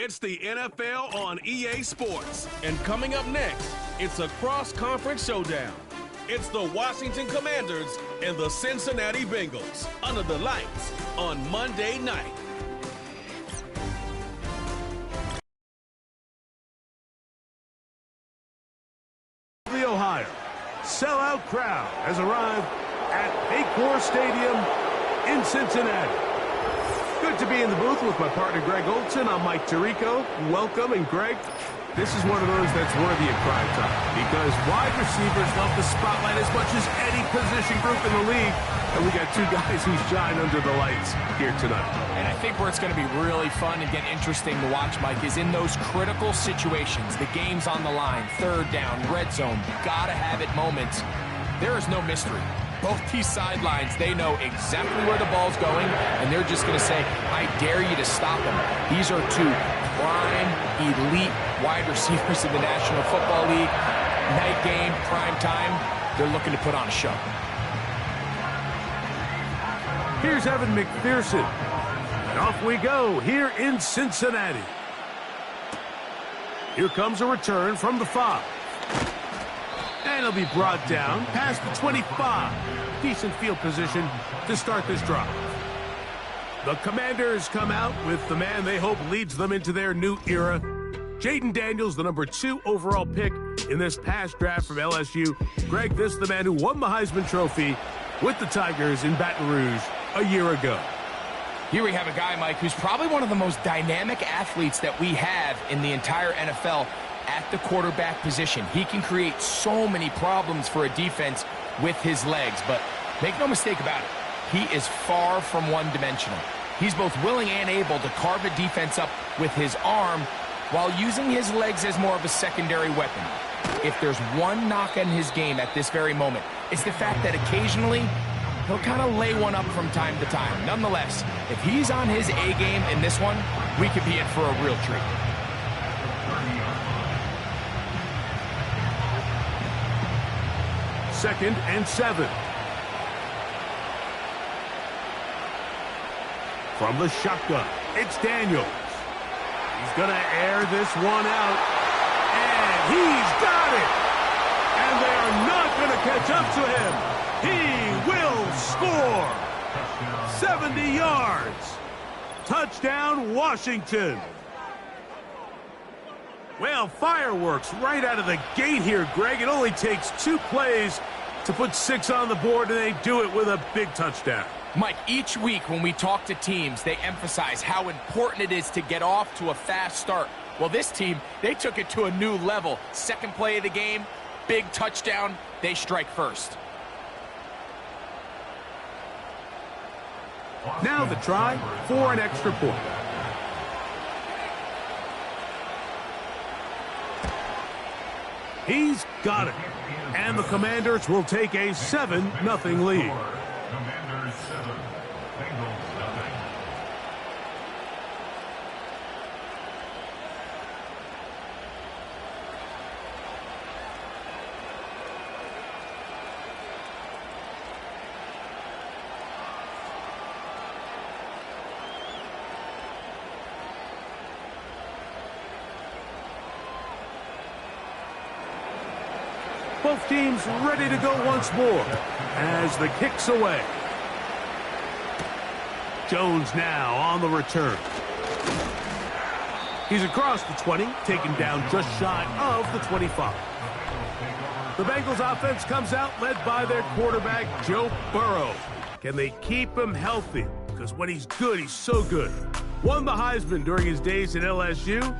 It's the NFL on EA Sports. And coming up next, it's a cross-conference showdown. It's the Washington Commanders and the Cincinnati Bengals under the lights on Monday night. The Ohio sellout crowd has arrived at Paycor Stadium in Cincinnati. Good to be in the booth with my partner Greg Olson. I'm Mike Tirico. Welcome. And Greg, this is one of those that's worthy of prime time because wide receivers love the spotlight as much as any position group in the league. And we got two guys who shine under the lights here tonight. And I think where it's going to be really fun and get interesting to watch, Mike, is in those critical situations. The game's on the line, third down, red zone, gotta have it moments. There is no mystery. Both these sidelines, they know exactly where the ball's going, and they're just going to say, I dare you to stop him. These are two prime, elite wide receivers in the National Football League. Night game, prime time, they're looking to put on a show. Here's Evan McPherson. And off we go here in Cincinnati. Here comes a return from the 5. And he'll be brought down past the 25. Decent field position to start this drive. The Commanders come out with the man they hope leads them into their new era. Jaden Daniels, the number 2 overall pick in this past draft from LSU. Greg, this is the man who won the Heisman Trophy with the Tigers in Baton Rouge a year ago. Here we have a guy, Mike, who's probably one of the most dynamic athletes that we have in the entire NFL at the quarterback position. He can create so many problems for a defense with his legs, but make no mistake about it, he is far from one-dimensional. He's both willing and able to carve a defense up with his arm while using his legs as more of a secondary weapon. If there's one knock on his game at this very moment, it's the fact that occasionally he'll kind of lay one up from time to time. Nonetheless, if he's on his A game in this one, we could be in for a real treat. Second and 7. From the shotgun, it's Daniels. He's going to air this one out. And he's got it! And they are not going to catch up to him. He will score! 70 yards. Touchdown, Washington. Well, fireworks right out of the gate here, Greg. It only takes 2 plays to put 6 on the board, and they do it with a big touchdown. Mike, each week when we talk to teams, they emphasize how important it is to get off to a fast start. Well, this team, they took it to a new level. Second play of the game, big touchdown, they strike first. Now the try for an extra point. He's got it. And the Commanders will take a 7-0 lead. Commanders 7, Bengals nothing. Both teams ready to go once more as the kick's away. Jones now on the return. He's across the 20, taken down just shy of the 25. The Bengals offense comes out led by their quarterback, Joe Burrow. Can they keep him healthy? Because when he's good, he's so good. Won the Heisman during his days at LSU.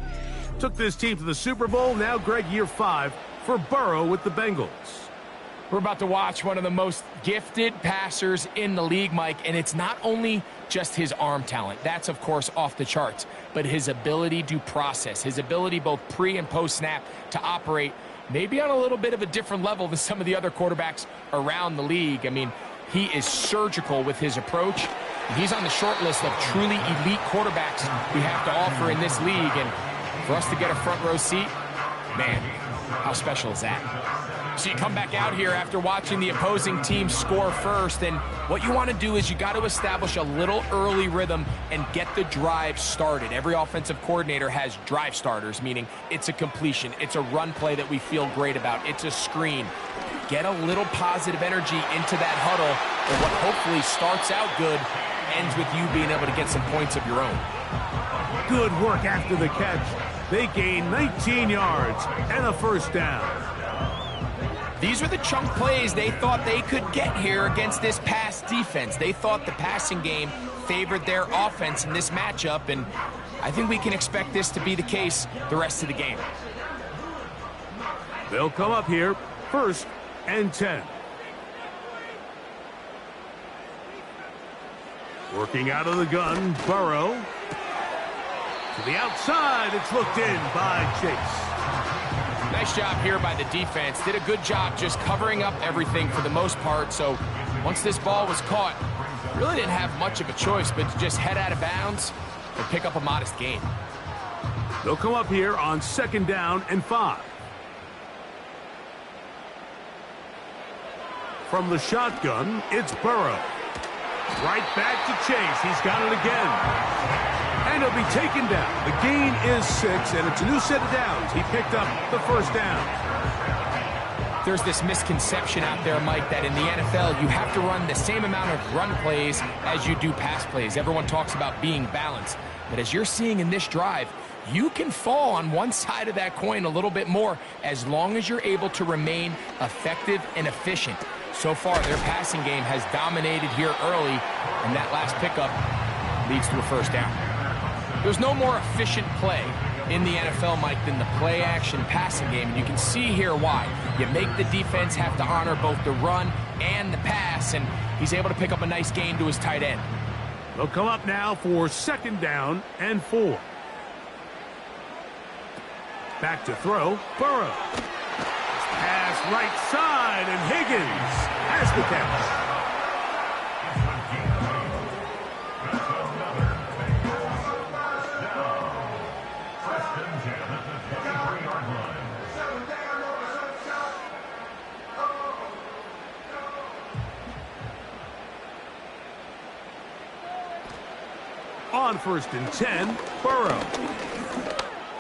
Took this team to the Super Bowl. Now, Greg, year 5 for Burrow with the Bengals. We're about to watch one of the most gifted passers in the league, Mike, and it's not only just his arm talent. That's, of course, off the charts, but his ability to process, his ability both pre- and post-snap to operate maybe on a little bit of a different level than some of the other quarterbacks around the league. I mean, he is surgical with his approach. He's on the short list of truly elite quarterbacks we have to offer in this league, and for us to get a front row seat, man, how special is that? So you come back out here after watching the opposing team score first, and what you want to do is you got to establish a little early rhythm and get the drive started. Every offensive coordinator has drive starters, meaning it's a completion, it's a run play that we feel great about, it's a screen. Get a little positive energy into that huddle, and what hopefully starts out good ends with you being able to get some points of your own. Good work after the catch. They gain 19 yards and a first down. These are the chunk plays they thought they could get here against this pass defense. They thought the passing game favored their offense in this matchup, and I think we can expect this to be the case the rest of the game. They'll come up here, 1st and 10. Working out of the gun, Burrow. To the outside, it's looked in by Chase. Nice job here by the defense. Did a good job just covering up everything for the most part. So once this ball was caught, really didn't have much of a choice but to just head out of bounds and pick up a modest gain. They'll come up here on 2nd down and 5. From the shotgun, it's Burrow. Right back to Chase. He's got it again. And he'll be taken down. The gain is 6, and it's a new set of downs. He picked up the first down. There's this misconception out there, Mike, that in the NFL, you have to run the same amount of run plays as you do pass plays. Everyone talks about being balanced. But as you're seeing in this drive, you can fall on one side of that coin a little bit more as long as you're able to remain effective and efficient. So far, their passing game has dominated here early, and that last pickup leads to a first down. There's no more efficient play in the NFL, Mike, than the play-action passing game, and you can see here why. You make the defense have to honor both the run and the pass, and he's able to pick up a nice gain to his tight end. They'll come up now for 2nd down and 4. Back to throw, Burrow. Pass right side, and Higgins has the catch. On 1st and 10, Burrow.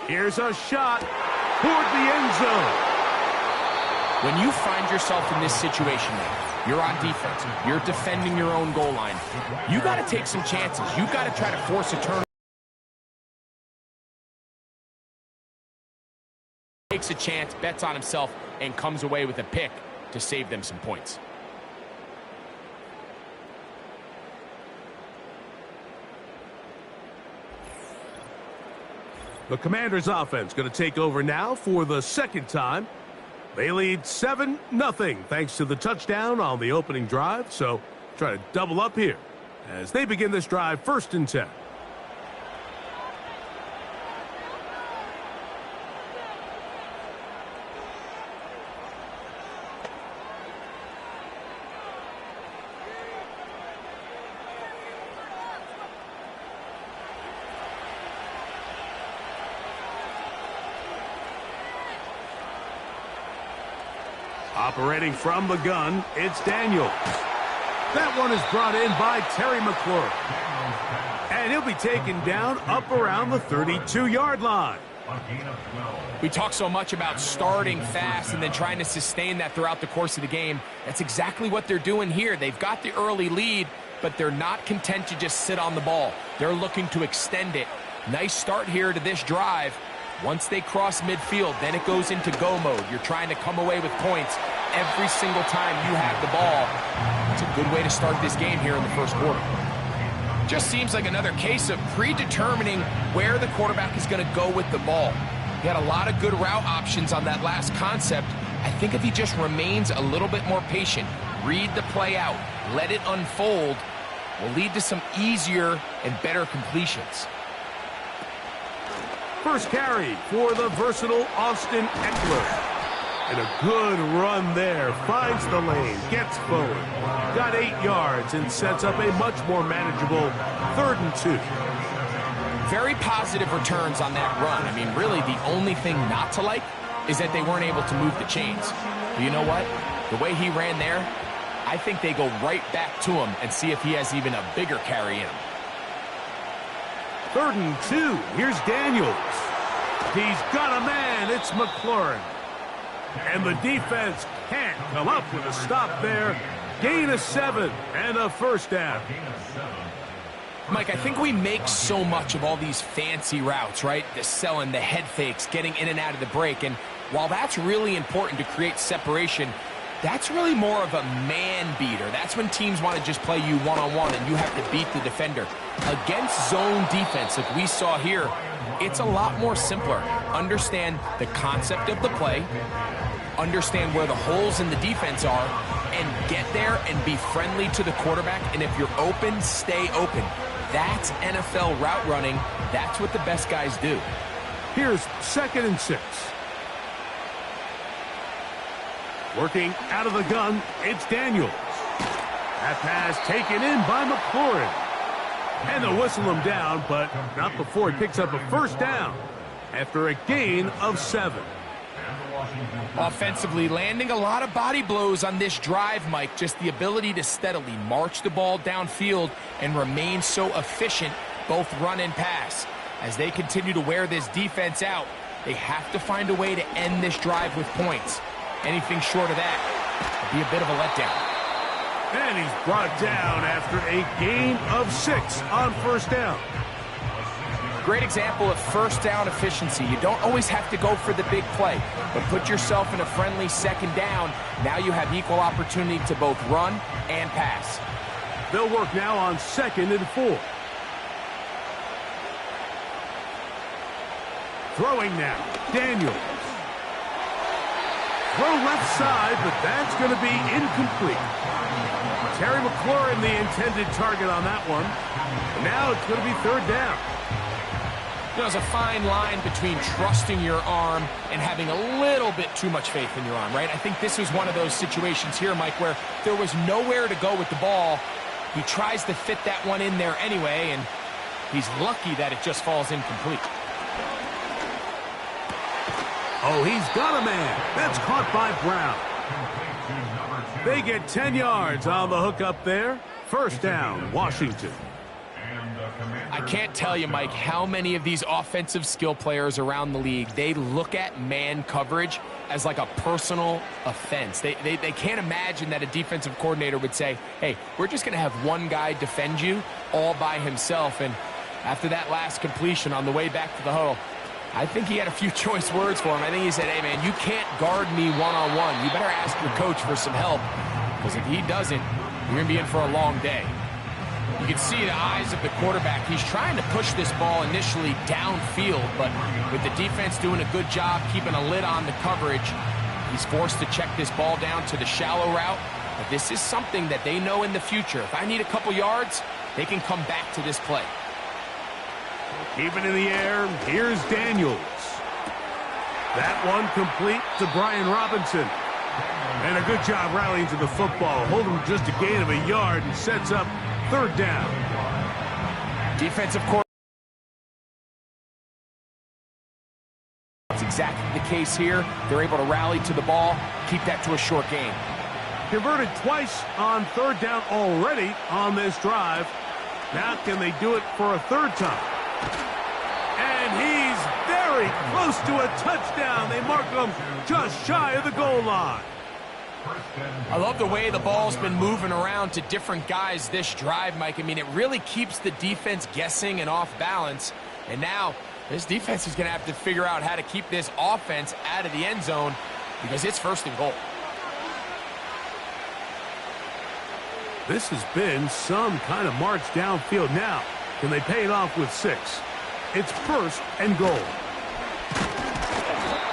Here's a shot toward the end zone. When you find yourself in this situation, you're on defense, you're defending your own goal line, you got to take some chances. You got to try to force a turn. Takes a chance, bets on himself, and comes away with a pick to save them some points. The Commanders' offense going to take over now for the 2nd time. They lead 7-0 thanks to the touchdown on the opening drive. So try to double up here as they begin this drive 1st and 10. Operating from the gun, it's Daniels. That one is brought in by Terry McLaurin. And he'll be taken down up around the 32-yard line. We talk so much about starting fast and then trying to sustain that throughout the course of the game. That's exactly what they're doing here. They've got the early lead, but they're not content to just sit on the ball. They're looking to extend it. Nice start here to this drive. Once they cross midfield, then it goes into go mode. You're trying to come away with points every single time you have the ball. It's a good way to start this game here in the 1st quarter. Just seems like another case of predetermining where the quarterback is going to go with the ball. He had a lot of good route options on that last concept. I think if he just remains a little bit more patient, read the play out, let it unfold, will lead to some easier and better completions. First carry for the versatile Austin Eckler. And a good run there. Finds the lane, gets forward. Got 8 yards and sets up a much more manageable 3rd and 2. Very positive returns on that run. I mean, really, the only thing not to like is that they weren't able to move the chains. But you know what? The way he ran there, I think they go right back to him and see if he has even a bigger carry in him. 3rd and 2. Here's Daniels. He's got a man. It's McLaurin. And the defense can't come up with a stop there. Gain of 7 and a first down. Mike, I think we make so much of all these fancy routes, right? The selling, the head fakes, getting in and out of the break. And while that's really important to create separation, that's really more of a man beater. That's when teams want to just play you one-on-one and you have to beat the defender. Against zone defense, like we saw here, it's a lot more simpler. Understand the concept of the play, understand where the holes in the defense are, and get there and be friendly to the quarterback. And if you're open, stay open. That's NFL route running. That's what the best guys do. Here's 2nd and 6. Working out of the gun, it's Daniels. That pass taken in by McLaurin. And they'll whistle him down, but not before he picks up a first down after a gain of 7. Offensively, landing a lot of body blows on this drive, Mike. Just the ability to steadily march the ball downfield and remain so efficient, both run and pass. As they continue to wear this defense out, they have to find a way to end this drive with points. Anything short of that would be a bit of a letdown. And he's brought down after a gain of 6 on first down. Great example of first down efficiency. You don't always have to go for the big play, but put yourself in a friendly 2nd down. Now you have equal opportunity to both run and pass. They'll work now on 2nd and 4. Throwing now, Daniels. Throw left side, but that's going to be incomplete. Terry McLaurin, the intended target on that one. And now it's going to be 3rd down. There's a fine line between trusting your arm and having a little bit too much faith in your arm, right? I think this was one of those situations here, Mike, where there was nowhere to go with the ball. He tries to fit that one in there anyway, and he's lucky that it just falls incomplete. Oh, he's got a man. That's caught by Brown. They get 10 yards on the hook up there. First down, Washington. I can't tell you, Mike, how many of these offensive skill players around the league, they look at man coverage as like a personal offense. They can't imagine that a defensive coordinator would say, hey, we're just going to have one guy defend you all by himself. And after that last completion on the way back to the huddle, I think he had a few choice words for him. I think he said, hey, man, you can't guard me one-on-one. You better ask your coach for some help, because if he doesn't, you're going to be in for a long day. You can see the eyes of the quarterback. He's trying to push this ball initially downfield, but with the defense doing a good job keeping a lid on the coverage, he's forced to check this ball down to the shallow route. But this is something that they know in the future. If I need a couple yards, they can come back to this play. Keeping in the air, here's Daniels. That one complete to Brian Robinson. And a good job rallying to the football. Holding just a gain of a yard and sets up 3rd down. Defensive court. That's exactly the case here. They're able to rally to the ball, keep that to a short gain. Converted twice on 3rd down already on this drive. Now can they do it for a 3rd time? And he's very close to a touchdown. They mark him just shy of the goal line. I love the way the ball's been moving around to different guys this drive, Mike. I mean, it really keeps the defense guessing and off balance. And now this defense is going to have to figure out how to keep this offense out of the end zone, because it's 1st and goal. This has been some kind of march downfield. Now, can they pay it off with 6? It's 1st and goal.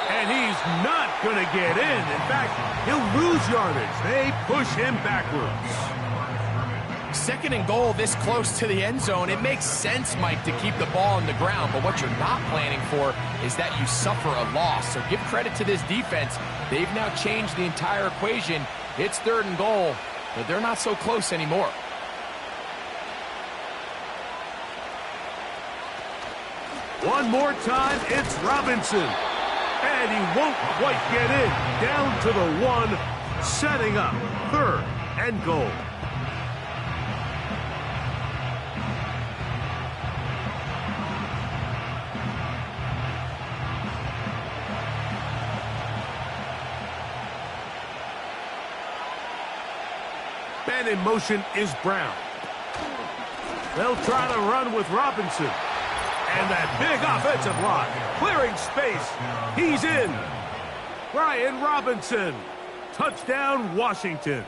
And he's not going to get in. In fact, he'll lose yardage. They push him backwards. 2nd and goal this close to the end zone. It makes sense, Mike, to keep the ball on the ground. But what you're not planning for is that you suffer a loss. So give credit to this defense. They've now changed the entire equation. It's 3rd and goal, but they're not so close anymore. One more time, it's Robinson. And he won't quite get in. Down to the 1, setting up 3rd and goal. And in motion is Brown. They'll try to run with Robinson. And that big offensive line, clearing space. He's in. Brian Robinson. Touchdown, Washington.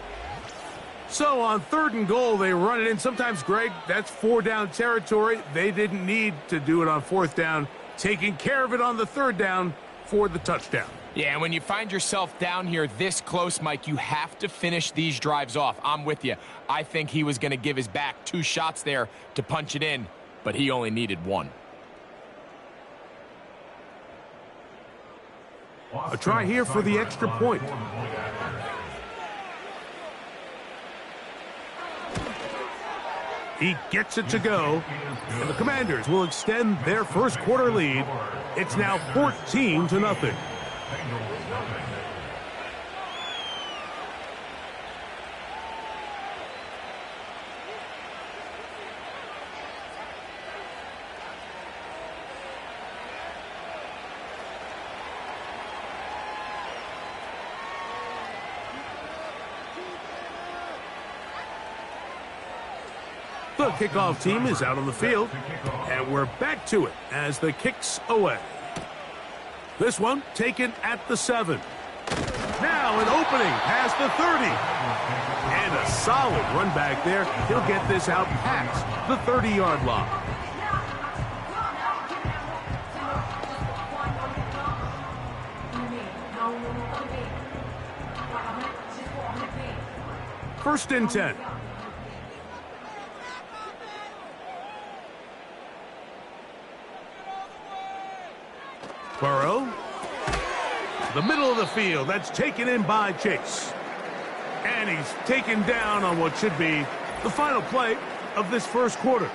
So on 3rd and goal, they run it in. Sometimes, Greg, that's 4-down territory. They didn't need to do it on 4th down. Taking care of it on the 3rd down for the touchdown. Yeah, and when you find yourself down here this close, Mike, you have to finish these drives off. I'm with you. I think he was going to give his back 2 shots there to punch it in, but he only needed 1. A try here for the extra point. He gets it to go, and the Commanders will extend their first quarter lead. It's now 14-0. The kickoff team is out on the field, and we're back to it as the kick's away. This one taken at the 7. Now an opening past the 30. And a solid run back there. He'll get this out past the 30-yard line. First and 10. Burrow. The middle of the field. That's taken in by Chase. And he's taken down on what should be the final play of this first quarter.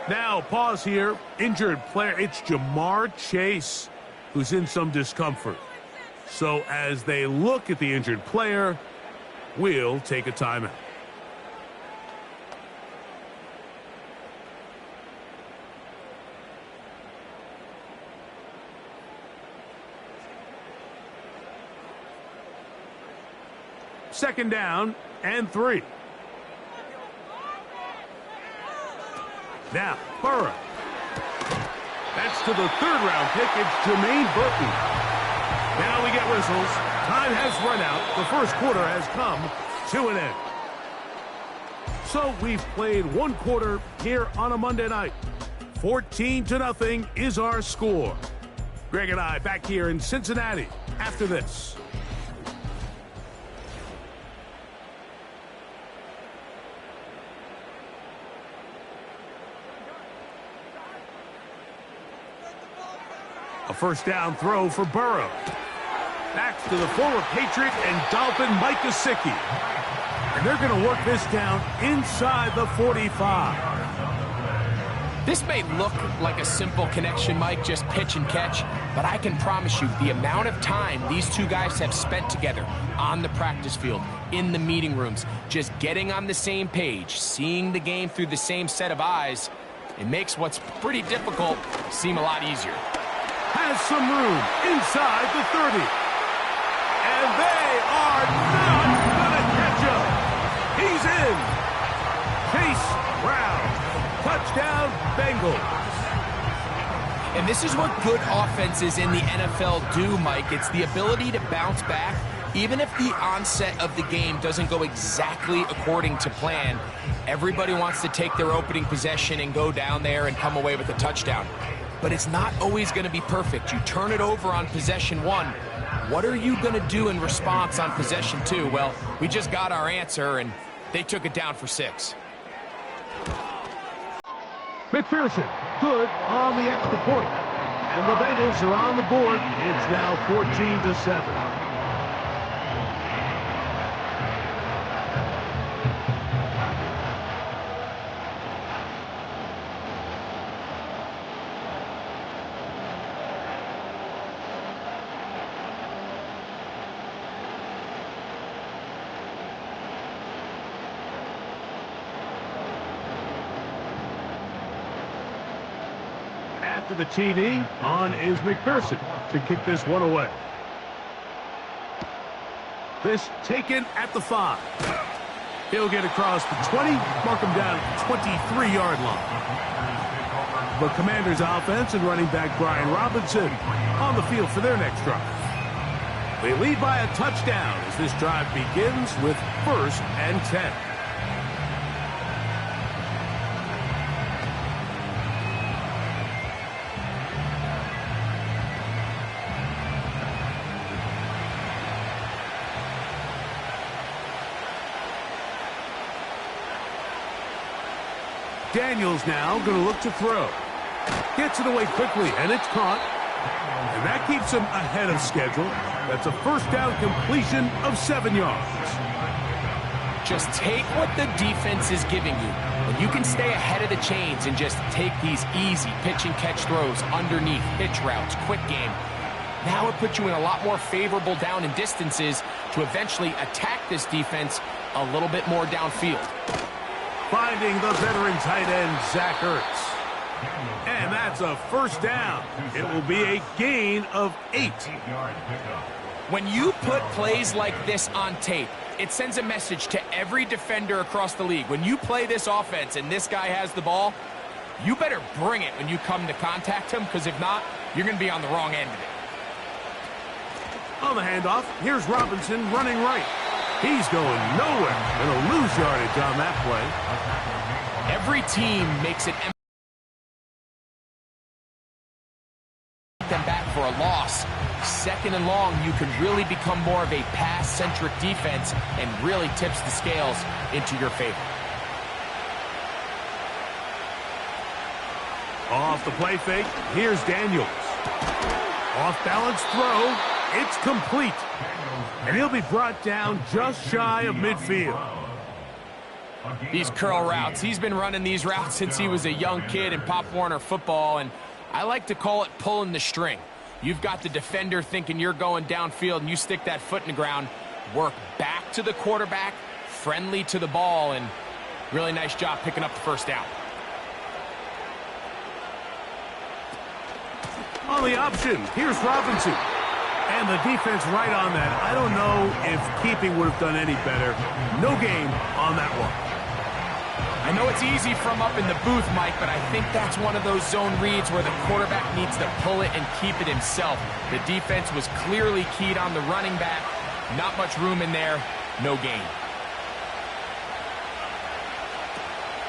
Now, pause here. Injured player. It's Jamar Chase who's in some discomfort. So as they look at the injured player, we'll take a timeout. Second down and 3. Now, Burrow. That's to the 3rd-round pick. It's Jermaine Burton. Now we get whistles. Time has run out. The first quarter has come to an end. So we've played 1 quarter here on a Monday night. 14-0 is our score. Greg and I back here in Cincinnati after this. A first down throw for Burrow. Back to the former Patriot and Dolphin Mike Gesicki. And they're going to work this down inside the 45. This may look like a simple connection, Mike, just pitch and catch, but I can promise you the amount of time these 2 guys have spent together on the practice field, in the meeting rooms, just getting on the same page, seeing the game through the same set of eyes, it makes what's pretty difficult seem a lot easier. Has some room inside the 30. And they are not going to catch him. He's in. Chase Brown. Touchdown, Bengals. And this is what good offenses in the NFL do, Mike. It's the ability to bounce back. Even if the onset of the game doesn't go exactly according to plan, everybody wants to take their opening possession and go down there and come away with a touchdown. But it's not always going to be perfect. You turn it over on possession 1. What are you going to do in response on possession 2? Well, we just got our answer, and they took it down for 6. McPherson, good on the extra point. And the Bengals are on the board. It's now 14-7. After the TD, on is McPherson to kick this one away. This taken at the 5. He'll get across the 20, mark him down at the 23-yard line. The Commanders' offense and running back Brian Robinson on the field for their next drive. They lead by a touchdown as this drive begins with 1st and 10. Daniels now going to look to throw. Gets it away quickly, and it's caught. And that keeps him ahead of schedule. That's a first down completion of 7 yards. Just take what the defense is giving you. And you can stay ahead of the chains and just take these easy pitch and catch throws underneath, hitch routes, quick game. Now it puts you in a lot more favorable down and distances to eventually attack this defense a little bit more downfield. Finding the veteran tight end, Zach Ertz. And that's a first down. It will be a gain of 8. When you put plays like this on tape, it sends a message to every defender across the league. When you play this offense and this guy has the ball, you better bring it when you come to contact him, because if not, you're going to be on the wrong end of it. On the handoff, here's Robinson running right. He's going nowhere. Going to lose yardage on that play. Every team makes it them back for a loss. 2nd and long, you can really become more of a pass-centric defense and really tips the scales into your favor. Off the play fake, here's Daniels. Off-balance throw, it's complete. And he'll be brought down just shy of midfield. These curl routes, he's been running these routes since he was a young kid in Pop Warner football, and I like to call it pulling the string. You've got the defender thinking you're going downfield, and you stick that foot in the ground, work back to the quarterback, friendly to the ball, and really nice job picking up the first down. On the option, here's Robinson. And the defense right on that. I don't know if keeping would have done any better. No gain on that one. I know it's easy from up in the booth, Mike, but I think that's one of those zone reads where the quarterback needs to pull it and keep it himself. The defense was clearly keyed on the running back. Not much room in there. No gain.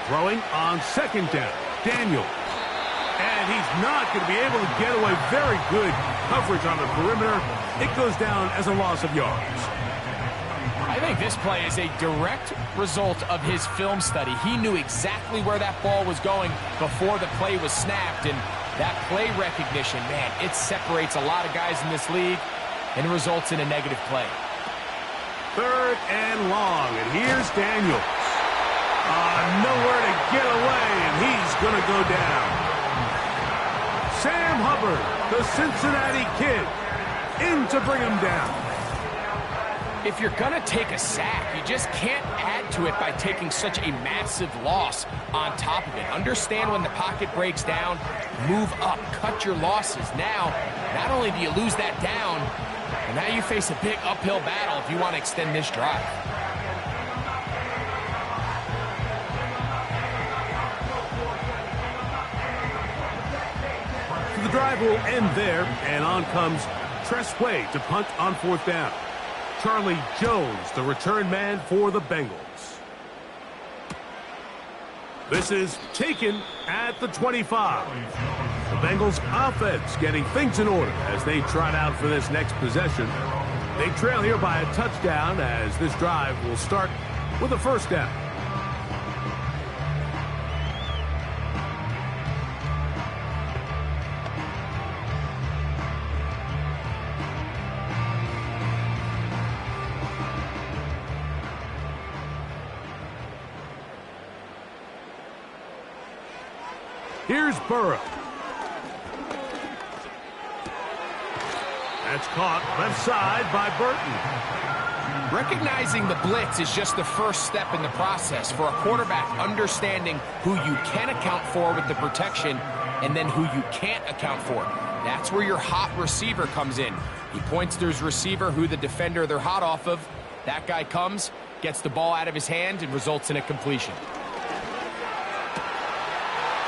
Throwing on 2nd down, Daniel. And he's not going to be able to get away. Very good coverage on the perimeter. It goes down as a loss of yards. I think this play is a direct result of his film study. He knew exactly where that ball was going before the play was snapped, and that play recognition, man, it separates a lot of guys in this league and results in a negative play. 3rd and long, and here's Daniels. Nowhere to get away, and he's going to go down. Sam Hubbard, the Cincinnati Kid, in to bring him down. If you're going to take a sack, you just can't add to it by taking such a massive loss on top of it. Understand when the pocket breaks down, move up, cut your losses. Now, not only do you lose that down, but now you face a big uphill battle if you want to extend this drive. The drive will end there, and on comes Tress Way to punt on 4th down. Charlie Jones, the return man for the Bengals. This is taken at the 25. The Bengals offense getting things in order as they trot out for this next possession. They trail here by a touchdown as this drive will start with a first down. Here's Burrow. That's caught left side by Burton. Recognizing the blitz is just the first step in the process for a quarterback understanding who you can account for with the protection and then who you can't account for. That's where your hot receiver comes in. He points to his receiver, who the defender they're hot off of. That guy comes, gets the ball out of his hand, and results in a completion.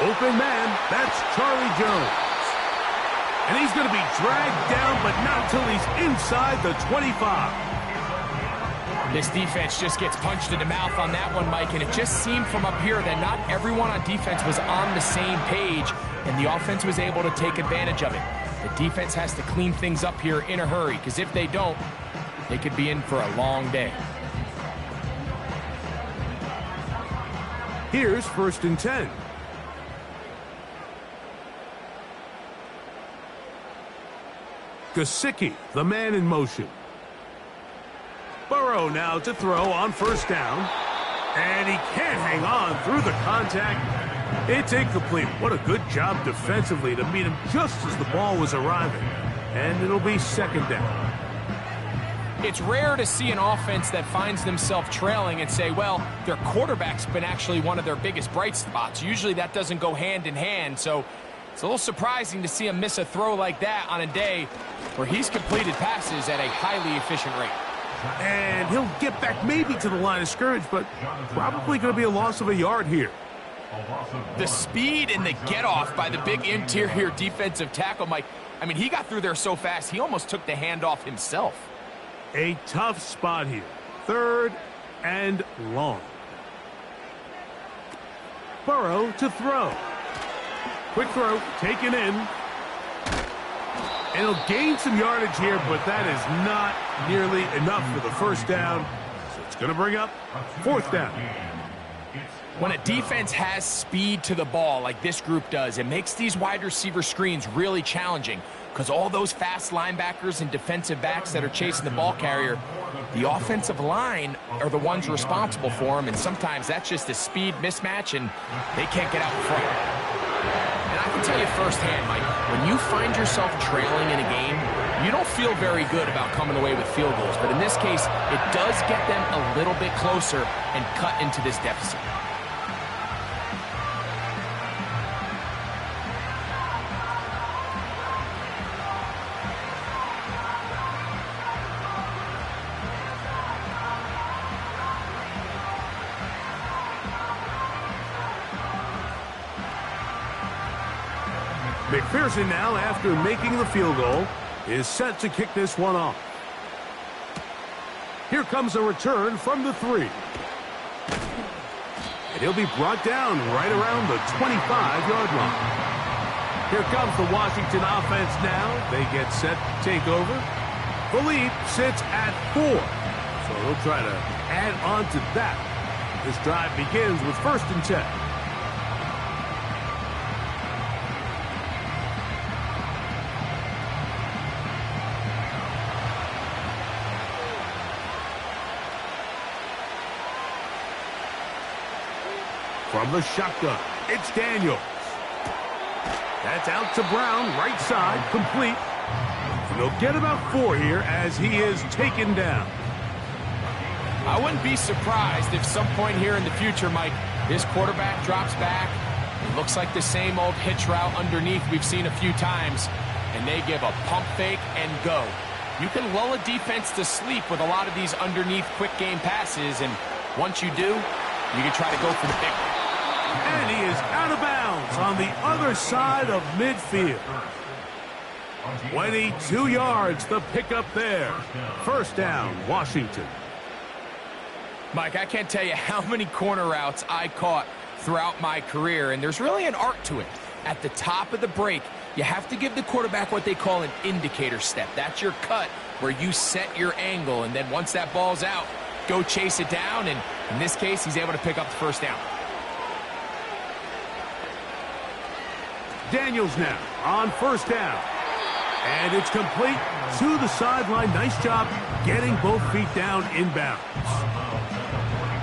Open man, that's Charlie Jones. And he's going to be dragged down, but not until he's inside the 25. This defense just gets punched in the mouth on that one, Mike, and it just seemed from up here that not everyone on defense was on the same page, and the offense was able to take advantage of it. The defense has to clean things up here in a hurry, because if they don't, they could be in for a long day. Here's 1st and 10. Gesicki, the man in motion. Burrow now to throw on 1st down. And he can't hang on through the contact. It's incomplete. What a good job defensively to meet him just as the ball was arriving. And it'll be 2nd down. It's rare to see an offense that finds themselves trailing and say, well, their quarterback's been actually one of their biggest bright spots. Usually that doesn't go hand in hand, so it's a little surprising to see him miss a throw like that on a day where he's completed passes at a highly efficient rate. And he'll get back maybe to the line of scrimmage, but probably going to be a loss of a yard here. The speed and the get-off by the big interior defensive tackle, Mike, I mean, he got through there so fast, he almost took the handoff himself. A tough spot here. 3rd and long. Burrow to throw. Quick throw, taken in. And he'll gain some yardage here, but that is not nearly enough for the 1st down. So it's going to bring up 4th down. When a defense has speed to the ball like this group does, it makes these wide receiver screens really challenging, because all those fast linebackers and defensive backs that are chasing the ball carrier, the offensive line are the ones responsible for them, and sometimes that's just a speed mismatch, and they can't get out in front. And I can tell you firsthand, Mike, when you find yourself trailing in a game, you don't feel very good about coming away with field goals, but in this case, it does get them a little bit closer and cut into this deficit. McPherson now, after making the field goal, is set to kick this one off. Here comes a return from the 3. And he'll be brought down right around the 25-yard line. Here comes the Washington offense now. They get set to take over. Philippe sits at 4. So he'll try to add on to that. This drive begins with 1st and 10. From the shotgun, it's Daniels. That's out to Brown, right side, complete. And they'll get about 4 here as he is taken down. I wouldn't be surprised if some point here in the future, Mike, this quarterback drops back. It looks like the same old hitch route underneath we've seen a few times, and they give a pump fake and go. You can lull a defense to sleep with a lot of these underneath quick game passes, and once you do, you can try to go for the big one. And he is out of bounds on the other side of midfield. 22 yards, the pickup there. 1st down, Washington. Mike, I can't tell you how many corner routes I caught throughout my career, and there's really an art to it. At the top of the break, you have to give the quarterback what they call an indicator step. That's your cut where you set your angle, and then once that ball's out, go chase it down, and in this case, he's able to pick up the 1st down. Daniels now on 1st down. And it's complete to the sideline. Nice job getting both feet down inbounds.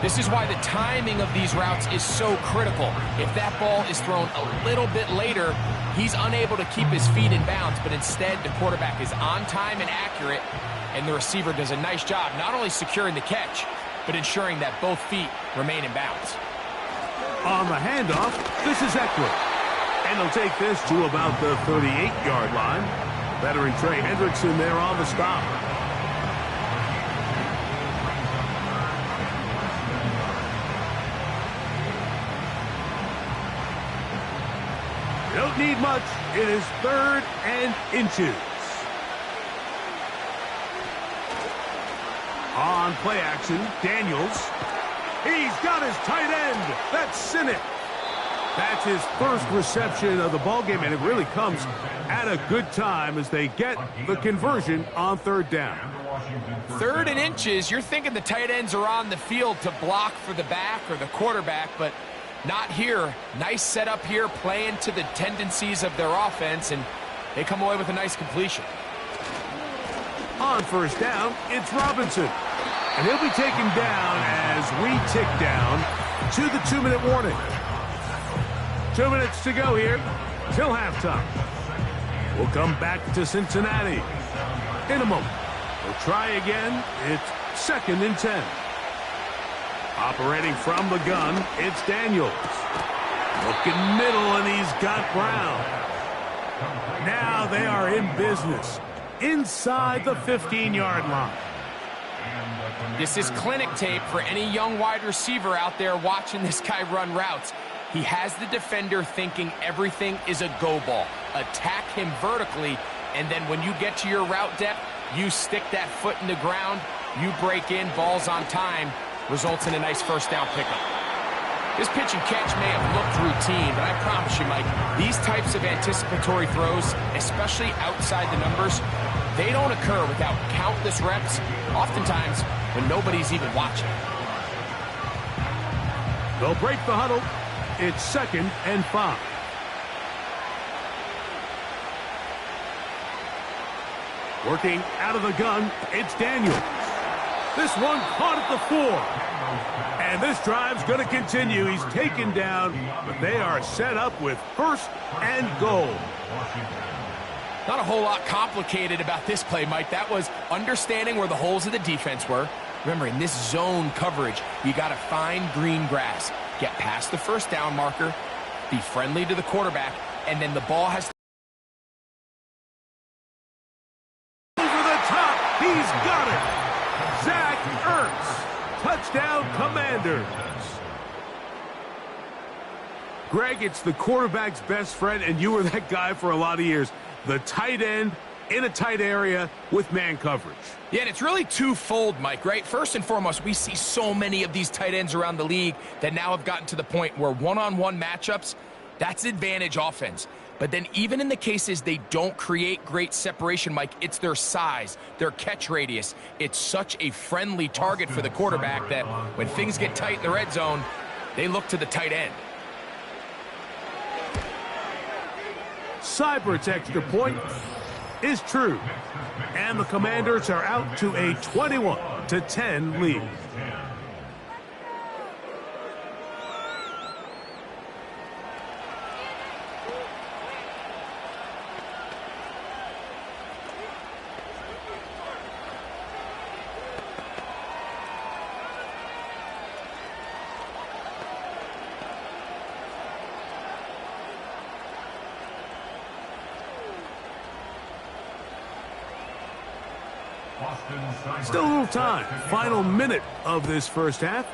This is why the timing of these routes is so critical. If that ball is thrown a little bit later, he's unable to keep his feet in bounds, but instead the quarterback is on time and accurate, and the receiver does a nice job not only securing the catch, but ensuring that both feet remain in bounds. On the handoff, this is Eckler. And they'll take this to about the 38-yard line. Veteran Trey Hendrickson there on the stop. Don't need much. It is 3rd and inches. On play action, Daniels. He's got his tight end. That's Sinnott. That's his first reception of the ballgame, and it really comes at a good time as they get the conversion on 3rd down. 3rd and inches, you're thinking the tight ends are on the field to block for the back or the quarterback, but not here. Nice setup here, playing to the tendencies of their offense, and they come away with a nice completion. On 1st down, it's Robinson. And he'll be taken down as we tick down to the 2-minute warning. 2 minutes to go here till halftime. We'll come back to Cincinnati in a moment. We'll try again. It's 2nd and 10. Operating from the gun, it's Daniels. Looking middle, and he's got Brown. Now they are in business inside the 15-yard line. This is clinic tape for any young wide receiver out there watching this guy run routes. He has the defender thinking everything is a go ball. Attack him vertically, and then when you get to your route depth, you stick that foot in the ground, you break in, balls on time, results in a nice 1st down pickup. This pitch and catch may have looked routine, but I promise you, Mike, these types of anticipatory throws, especially outside the numbers, they don't occur without countless reps, oftentimes when nobody's even watching. They'll break the huddle. It's 2nd and 5. Working out of the gun, it's Daniels. This one caught at the 4. And this drive's going to continue. He's taken down, but they are set up with 1st and goal. Not a whole lot complicated about this play, Mike. That was understanding where the holes of the defense were. Remember, in this zone coverage, you got to find green grass. Get past the 1st down marker, be friendly to the quarterback, and then the ball has to... Over the top, he's got it. Zach Ertz. Touchdown, Commanders. Greg, it's the quarterback's best friend, and you were that guy for a lot of years. The tight end in a tight area with man coverage. Yeah, and it's really twofold, Mike, right? First and foremost, we see so many of these tight ends around the league that now have gotten to the point where one-on-one matchups, that's advantage offense. But then even in the cases they don't create great separation, Mike, it's their size, their catch radius. It's such a friendly target for the quarterback that when things get tight in the red zone, they look to the tight end. Seibert's extra point is true. And the Commanders are out to a 21-10 lead. Still a little time. Final minute of this 1st half.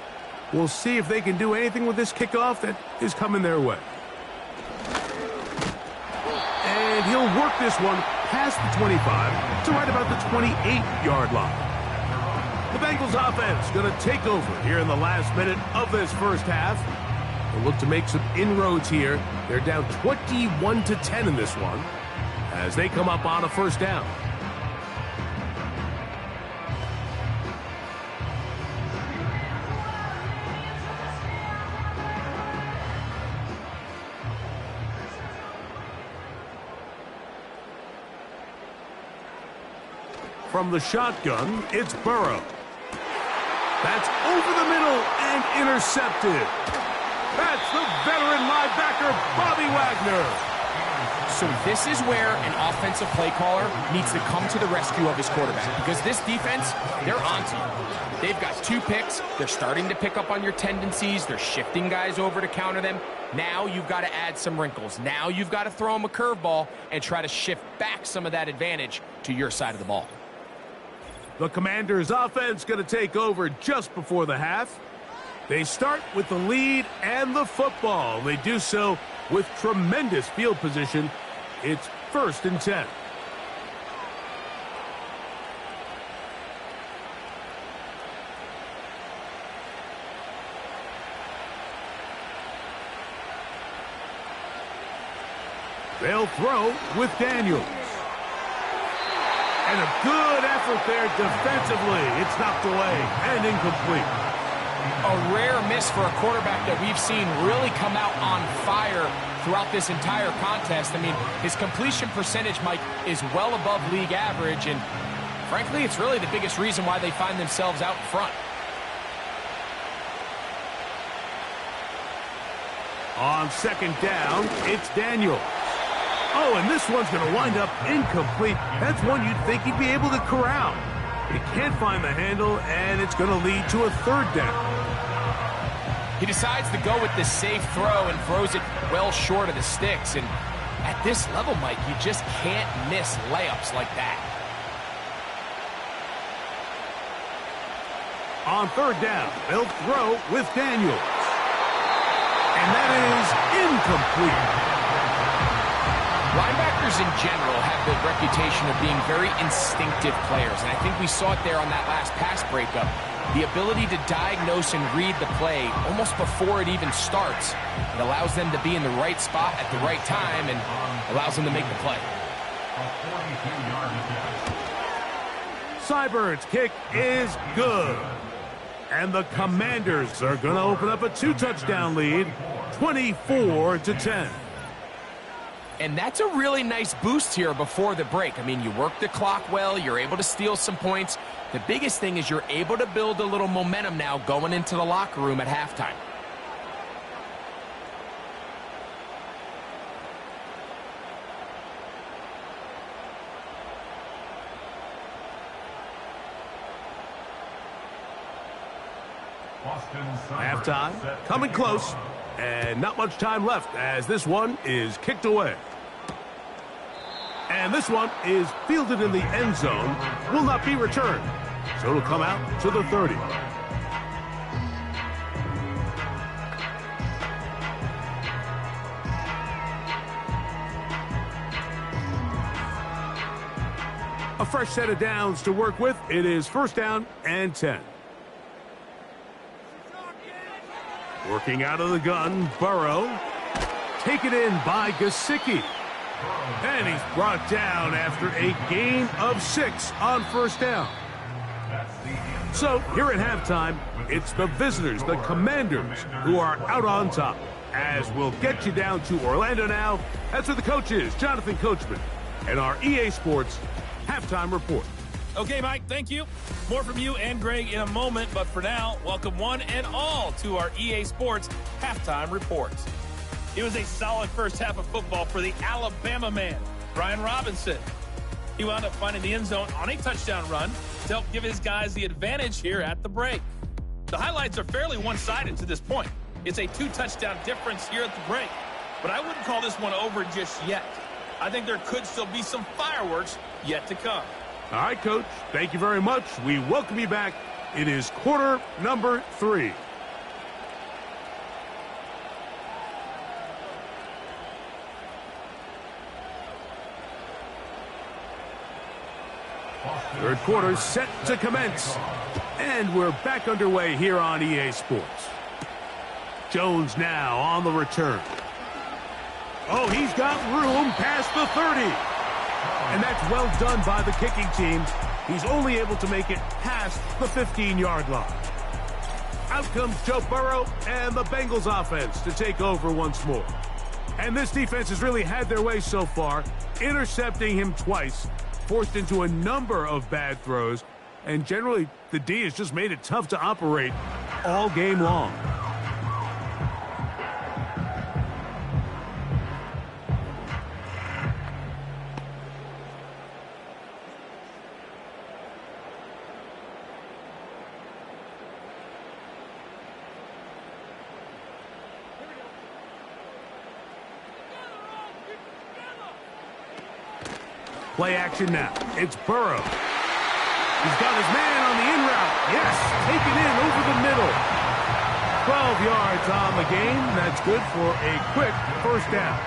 We'll see if they can do anything with this kickoff that is coming their way. And he'll work this one past the 25 to right about the 28-yard line. The Bengals offense going to take over here in the last minute of this 1st half. They'll look to make some inroads here. They're down 21-10 in this one as they come up on a 1st down. From the shotgun, it's Burrow. That's over the middle and intercepted. That's the veteran linebacker, Bobby Wagner. So this is where an offensive play caller needs to come to the rescue of his quarterback, because this defense, they're onto you. They've got 2 picks. They're starting to pick up on your tendencies. They're shifting guys over to counter them. Now you've got to add some wrinkles. Now you've got to throw them a curveball and try to shift back some of that advantage to your side of the ball. The Commanders' offense going to take over just before the half. They start with the lead and the football. They do so with tremendous field position. It's 1st and 10. They'll throw with Daniels. And a good effort there defensively. It's knocked away and incomplete. A rare miss for a quarterback that we've seen really come out on fire throughout this entire contest. I mean, his completion percentage, Mike, is well above league average, and frankly, it's really the biggest reason why they find themselves out front. On 2nd down, it's Daniels. Oh, and this one's going to wind up incomplete. That's one you'd think he'd be able to corral. He can't find the handle, and it's going to lead to a 3rd down. He decides to go with the safe throw and throws it well short of the sticks. And at this level, Mike, you just can't miss layups like that. On 3rd down, they'll throw with Daniels. And that is incomplete. Linebackers in general have the reputation of being very instinctive players, and I think we saw it there on that last pass breakup. The ability to diagnose and read the play almost before it even starts. It allows them to be in the right spot at the right time and allows them to make the play. Seibert's kick is good. And the Commanders are going to open up a 2-touchdown lead, 24-10. And that's a really nice boost here before the break. I mean, you work the clock well, you're able to steal some points. The biggest thing is you're able to build a little momentum now going into the locker room at halftime. Halftime, coming close, and not much time left as this one is kicked away. And this one is fielded in the end zone, will not be returned. So it'll come out to the 30. A fresh set of downs to work with. It is 1st down and 10. Working out of the gun, Burrow. Taken in by Gesicki. And he's brought down after a gain of 6 on 1st down. So here at halftime, it's the visitors, the Commanders, who are out on top. As we'll get you down to Orlando now. That's where the coach is, Jonathan Coachman, and our EA Sports halftime report. Okay, Mike, thank you. More from you and Greg in a moment, but for now, welcome one and all to our EA Sports halftime reports. It was a solid first half of football for the Alabama man, Brian Robinson. He wound up finding the end zone on a touchdown run to help give his guys the advantage here at the break. The highlights are fairly one-sided to this point. It's a 2-touchdown difference here at the break, but I wouldn't call this one over just yet. I think there could still be some fireworks yet to come. All right, Coach. Thank you very much. We welcome you back. It is quarter number 3. Third quarter set to commence. And we're back underway here on EA Sports. Jones now on the return. Oh, he's got room past the 30. And that's well done by the kicking team. He's only able to make it past the 15-yard line. Out comes Joe Burrow and the Bengals offense to take over once more. And this defense has really had their way so far, intercepting him twice, forced into a number of bad throws, and generally the D has just made it tough to operate all game long. Play action now. It's Burrow. He's got his man on the in route. Yes, taken in over the middle. 12 yards on the game. That's good for a quick first down.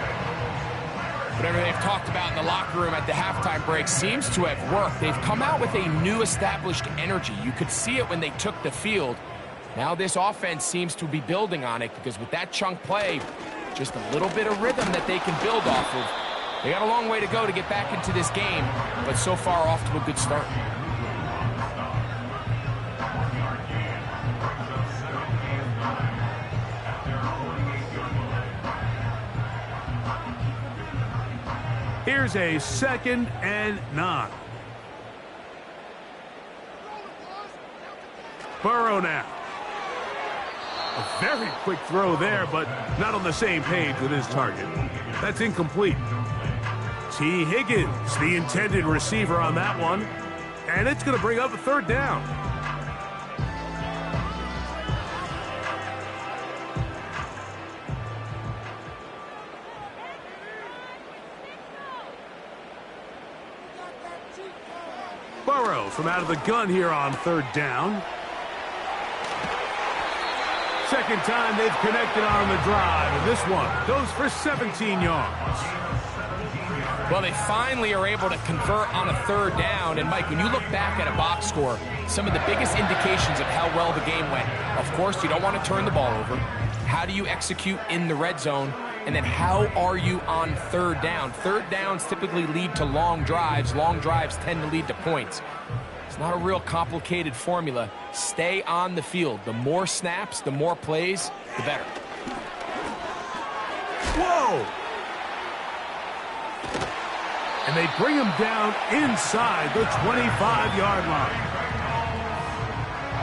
Whatever they've talked about in the locker room at the halftime break seems to have worked. They've come out with a new established energy. You could see it when they took the field. Now this offense seems to be building on it because with that chunk play, just a little bit of rhythm that they can build off of. They got a long way to go to get back into this game, but so far off to a good start. Here's a 2nd and 9. Burrow now. A very quick throw there, but not on the same page with his target. That's incomplete. T. Higgins, the intended receiver on that one. And it's going to bring up a 3rd down. Burrow from out of the gun here on 3rd down. Second time they've connected on the drive, and this one goes for 17 yards. Well, they finally are able to convert on a 3rd down. And, Mike, when you look back at a box score, some of the biggest indications of how well the game went, of course, you don't want to turn the ball over. How do you execute in the red zone? And then how are you on 3rd down? 3rd downs typically lead to long drives. Long drives tend to lead to points. It's not a real complicated formula. Stay on the field. The more snaps, the more plays, the better. Whoa! And they bring him down inside the 25-yard line.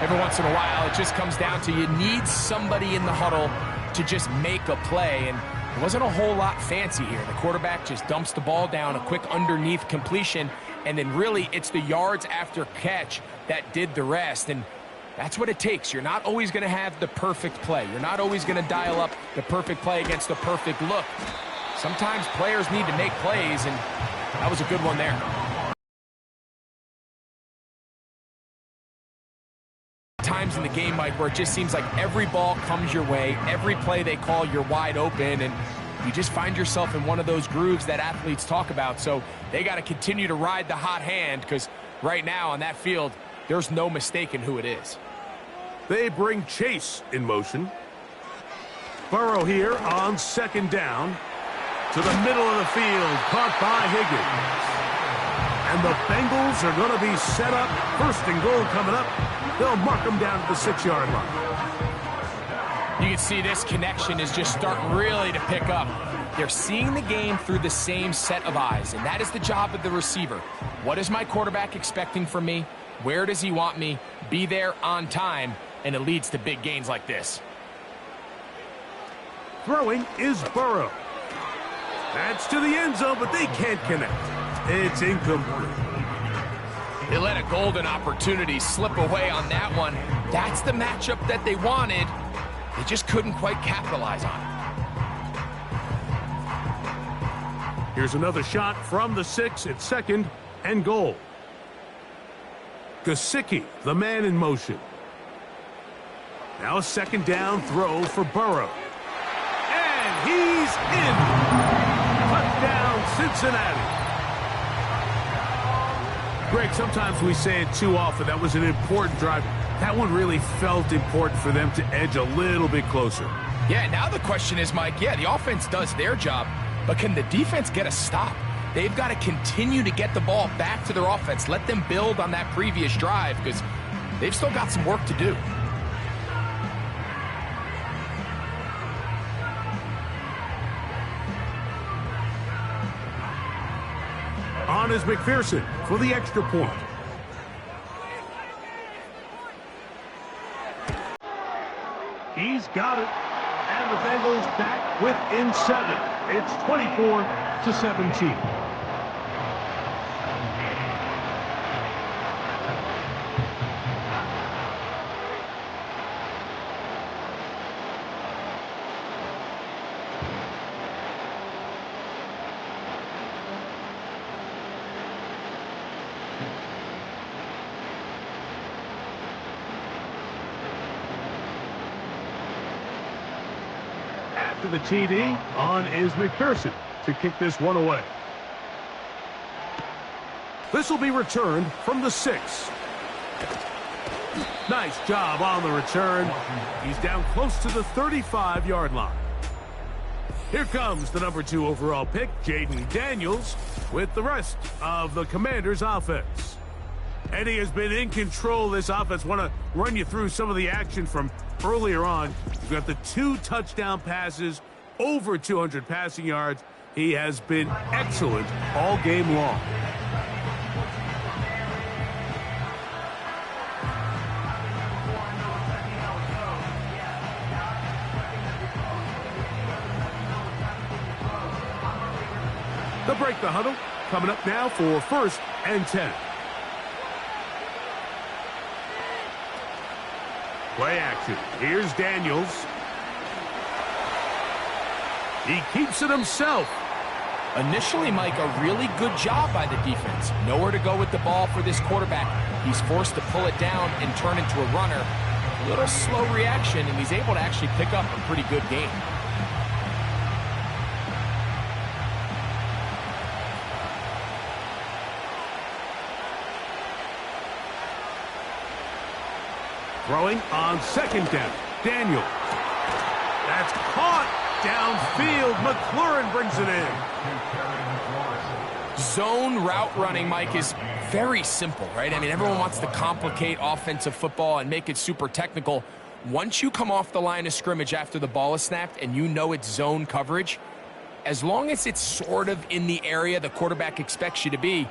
Every once in a while, it just comes down to you need somebody in the huddle to just make a play. And it wasn't a whole lot fancy here. The quarterback just dumps the ball down, a quick underneath completion, and then really it's the yards after catch that did the rest. And that's what it takes. You're not always going to have the perfect play. You're not always going to dial up the perfect play against the perfect look. Sometimes players need to make plays, and that was a good one there. Times in the game, Mike, where it just seems like every ball comes your way, every play they call, you're wide open, and you just find yourself in one of those grooves that athletes talk about. So they got to continue to ride the hot hand because right now on that field, there's no mistaking who it is. They bring Chase in motion. Burrow here on 2nd down. To the middle of the field, caught by Higgins. And the Bengals are going to be set up. 1st and goal coming up. They'll mark them down to the 6-yard line. You can see this connection is just starting really to pick up. They're seeing the game through the same set of eyes, and that is the job of the receiver. What is my quarterback expecting from me? Where does he want me? Be there on time, and it leads to big gains like this. Throwing is Burrow. That's to the end zone, but they can't connect. It's incomplete. They let a golden opportunity slip away on that one. That's the matchup that they wanted. They just couldn't quite capitalize on it. Here's another shot from the 6 at 2nd and goal. Gesicki, the man in motion. Now a 2nd down throw for Burrow. And he's in. Touchdown, Cincinnati. Greg, sometimes we say it too often. That was an important drive. That one really felt important for them to edge a little bit closer. Yeah, now the question is, Mike, yeah, the offense does their job, but can the defense get a stop? They've got to continue to get the ball back to their offense. Let them build on that previous drive because they've still got some work to do. On is McPherson for the extra point. He's got it. And the Bengals back within 7. It's 24-17. after the TD. On is McPherson to kick this one away. This will be returned from the 6. Nice job on the return. He's down close to the 35-yard line. Here comes the number 2 overall pick, Jaden Daniels, with the rest of the Commanders' offense. And he has been in control of this offense. Want to run you through some of the action from earlier on. You've got the 2 touchdown passes, over 200 passing yards. He has been excellent all game long. They'll break the huddle. Coming up now for 1st and 10. Play action. Here's Daniels. He keeps it himself. Initially, Mike, a really good job by the defense. Nowhere to go with the ball for this quarterback. He's forced to pull it down and turn into a runner. A little slow reaction, and he's able to actually pick up a pretty good game. Throwing on 2nd down. Daniel. That's caught downfield. McLaurin brings it in. Zone route running, Mike, is very simple, right? I mean, everyone wants to complicate offensive football and make it super technical. Once you come off the line of scrimmage after the ball is snapped and you know it's zone coverage, as long as it's sort of in the area the quarterback expects you to be,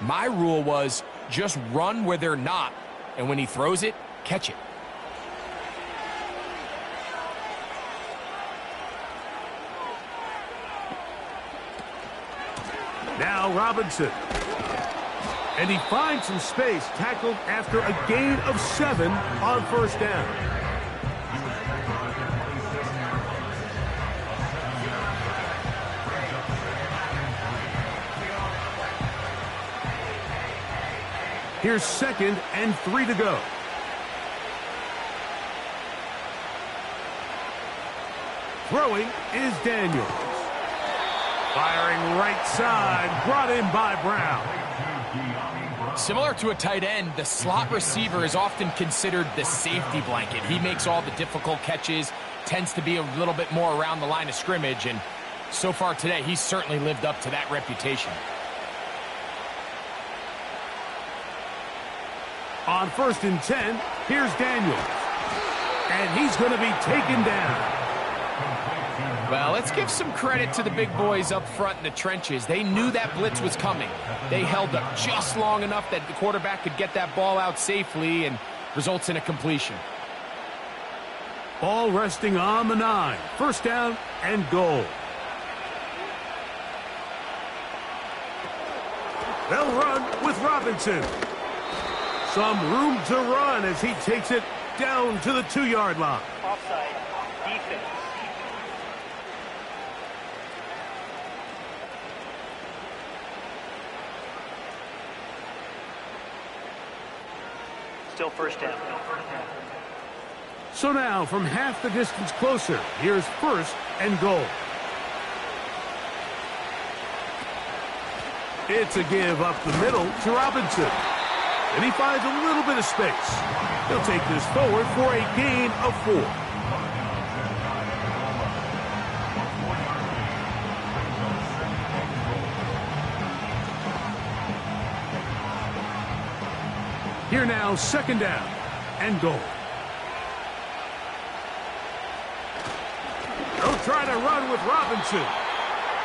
my rule was just run where they're not. And when he throws it, catch it. Now Robinson. And he finds some space, tackled after a gain of 7 on 1st down. Here's 2nd and 3 to go. Throwing is Daniels. Firing right side, brought in by Brown. Similar to a tight end, the slot receiver is often considered the safety blanket. He makes all the difficult catches, tends to be a little bit more around the line of scrimmage, and so far today, he's certainly lived up to that reputation. On 1st and 10, here's Daniels. And he's going to be taken down. Well, let's give some credit to the big boys up front in the trenches. They knew that blitz was coming. They held up just long enough that the quarterback could get that ball out safely and results in a completion. Ball resting on the 9. 1st down and goal. They'll run with Robinson. Some room to run as he takes it down to the 2-yard line. Offside. Defense. Still 1st down. So now, from half the distance closer, here's 1st and goal. It's a give up the middle to Robinson. And he finds a little bit of space. He'll take this forward for a gain of 4. Here now, 2nd down and goal. They'll try to run with Robinson.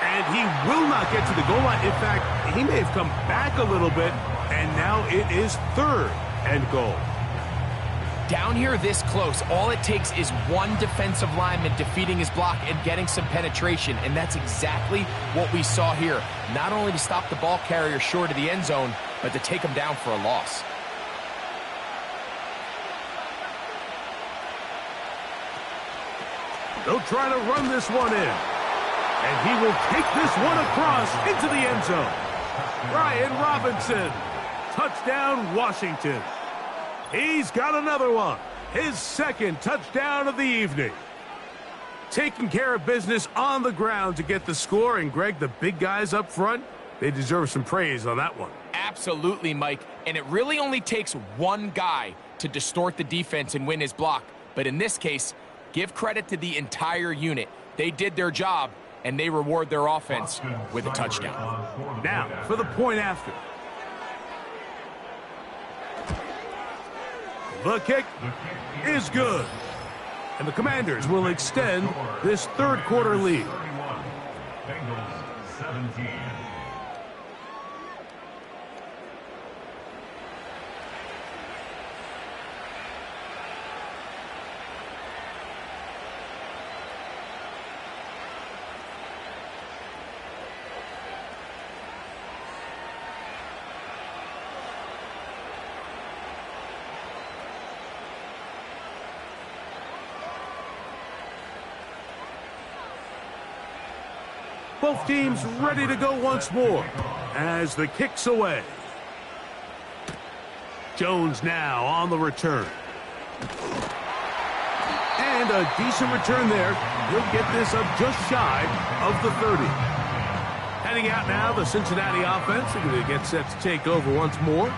And he will not get to the goal line. In fact, he may have come back a little bit. And now it is 3rd and goal. Down here this close, all it takes is one defensive lineman defeating his block and getting some penetration, and that's exactly what we saw here. Not only to stop the ball carrier short of the end zone, but to take him down for a loss. They'll try to run this one in. And he will take this one across into the end zone. Brian Robinson. Touchdown, Washington. He's got another one. His 2nd touchdown of the evening. taking care of business on the ground to get the score. And, Greg, the big guys up front, they deserve some praise on that one. Absolutely, Mike. And it really only takes one guy to distort the defense and win his block. But in this case, give credit to the entire unit. They did their job, and they reward their offense with a touchdown. Now, for the point after. The kick is good. And the Commanders will extend this third quarter lead. Bengals 17. Both teams ready to go once more as the kick's away. Jones now on the return. And a decent return there. He'll get this up just shy of the 30. Heading out now, the Cincinnati offense. They're going to get set to take over once more.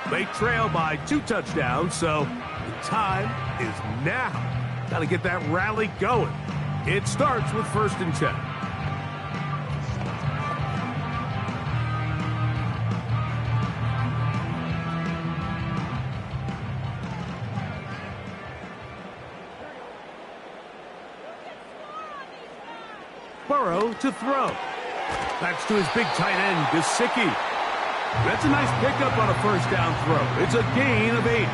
They trail by 2 touchdowns, so the time is now. Got to get that rally going. It starts with 1st and 10. Burrow to throw. That's to his big tight end, Gesicki. That's a nice pickup on a 1st down throw. It's a gain of 8.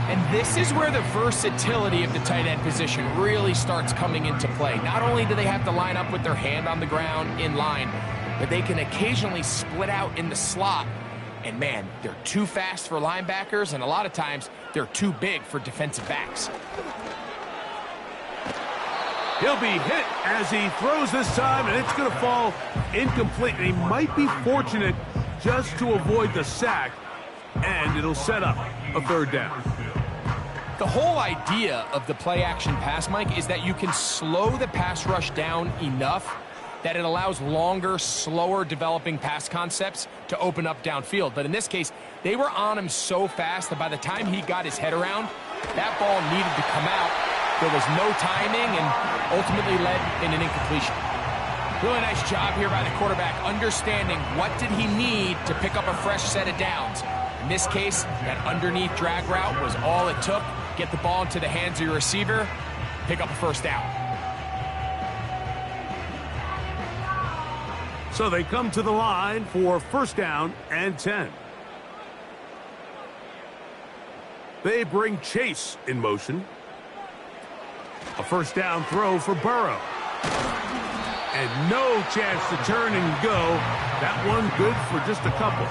And this is where the versatility of the tight end position really starts coming into play. Not only do they have to line up with their hand on the ground in line, but they can occasionally split out in the slot. And man, they're too fast for linebackers, and a lot of times they're too big for defensive backs. He'll be hit as he throws this time, and it's going to fall incomplete. And he might be fortunate just to avoid the sack, and it'll set up a 3rd down. The whole idea of the play-action pass, Mike, is that you can slow the pass rush down enough that it allows longer, slower developing pass concepts to open up downfield. But in this case, they were on him so fast that by the time he got his head around, that ball needed to come out. There was no timing and ultimately led in an incompletion. Really nice job here by the quarterback, understanding what did he need to pick up a fresh set of downs. In this case, that underneath drag route was all it took. Get the ball into the hands of your receiver, pick up a 1st down. So they come to the line for 1st down and 10. They bring Chase in motion. A 1st down throw for Burrow. And no chance to turn and go. That one good for just a couple.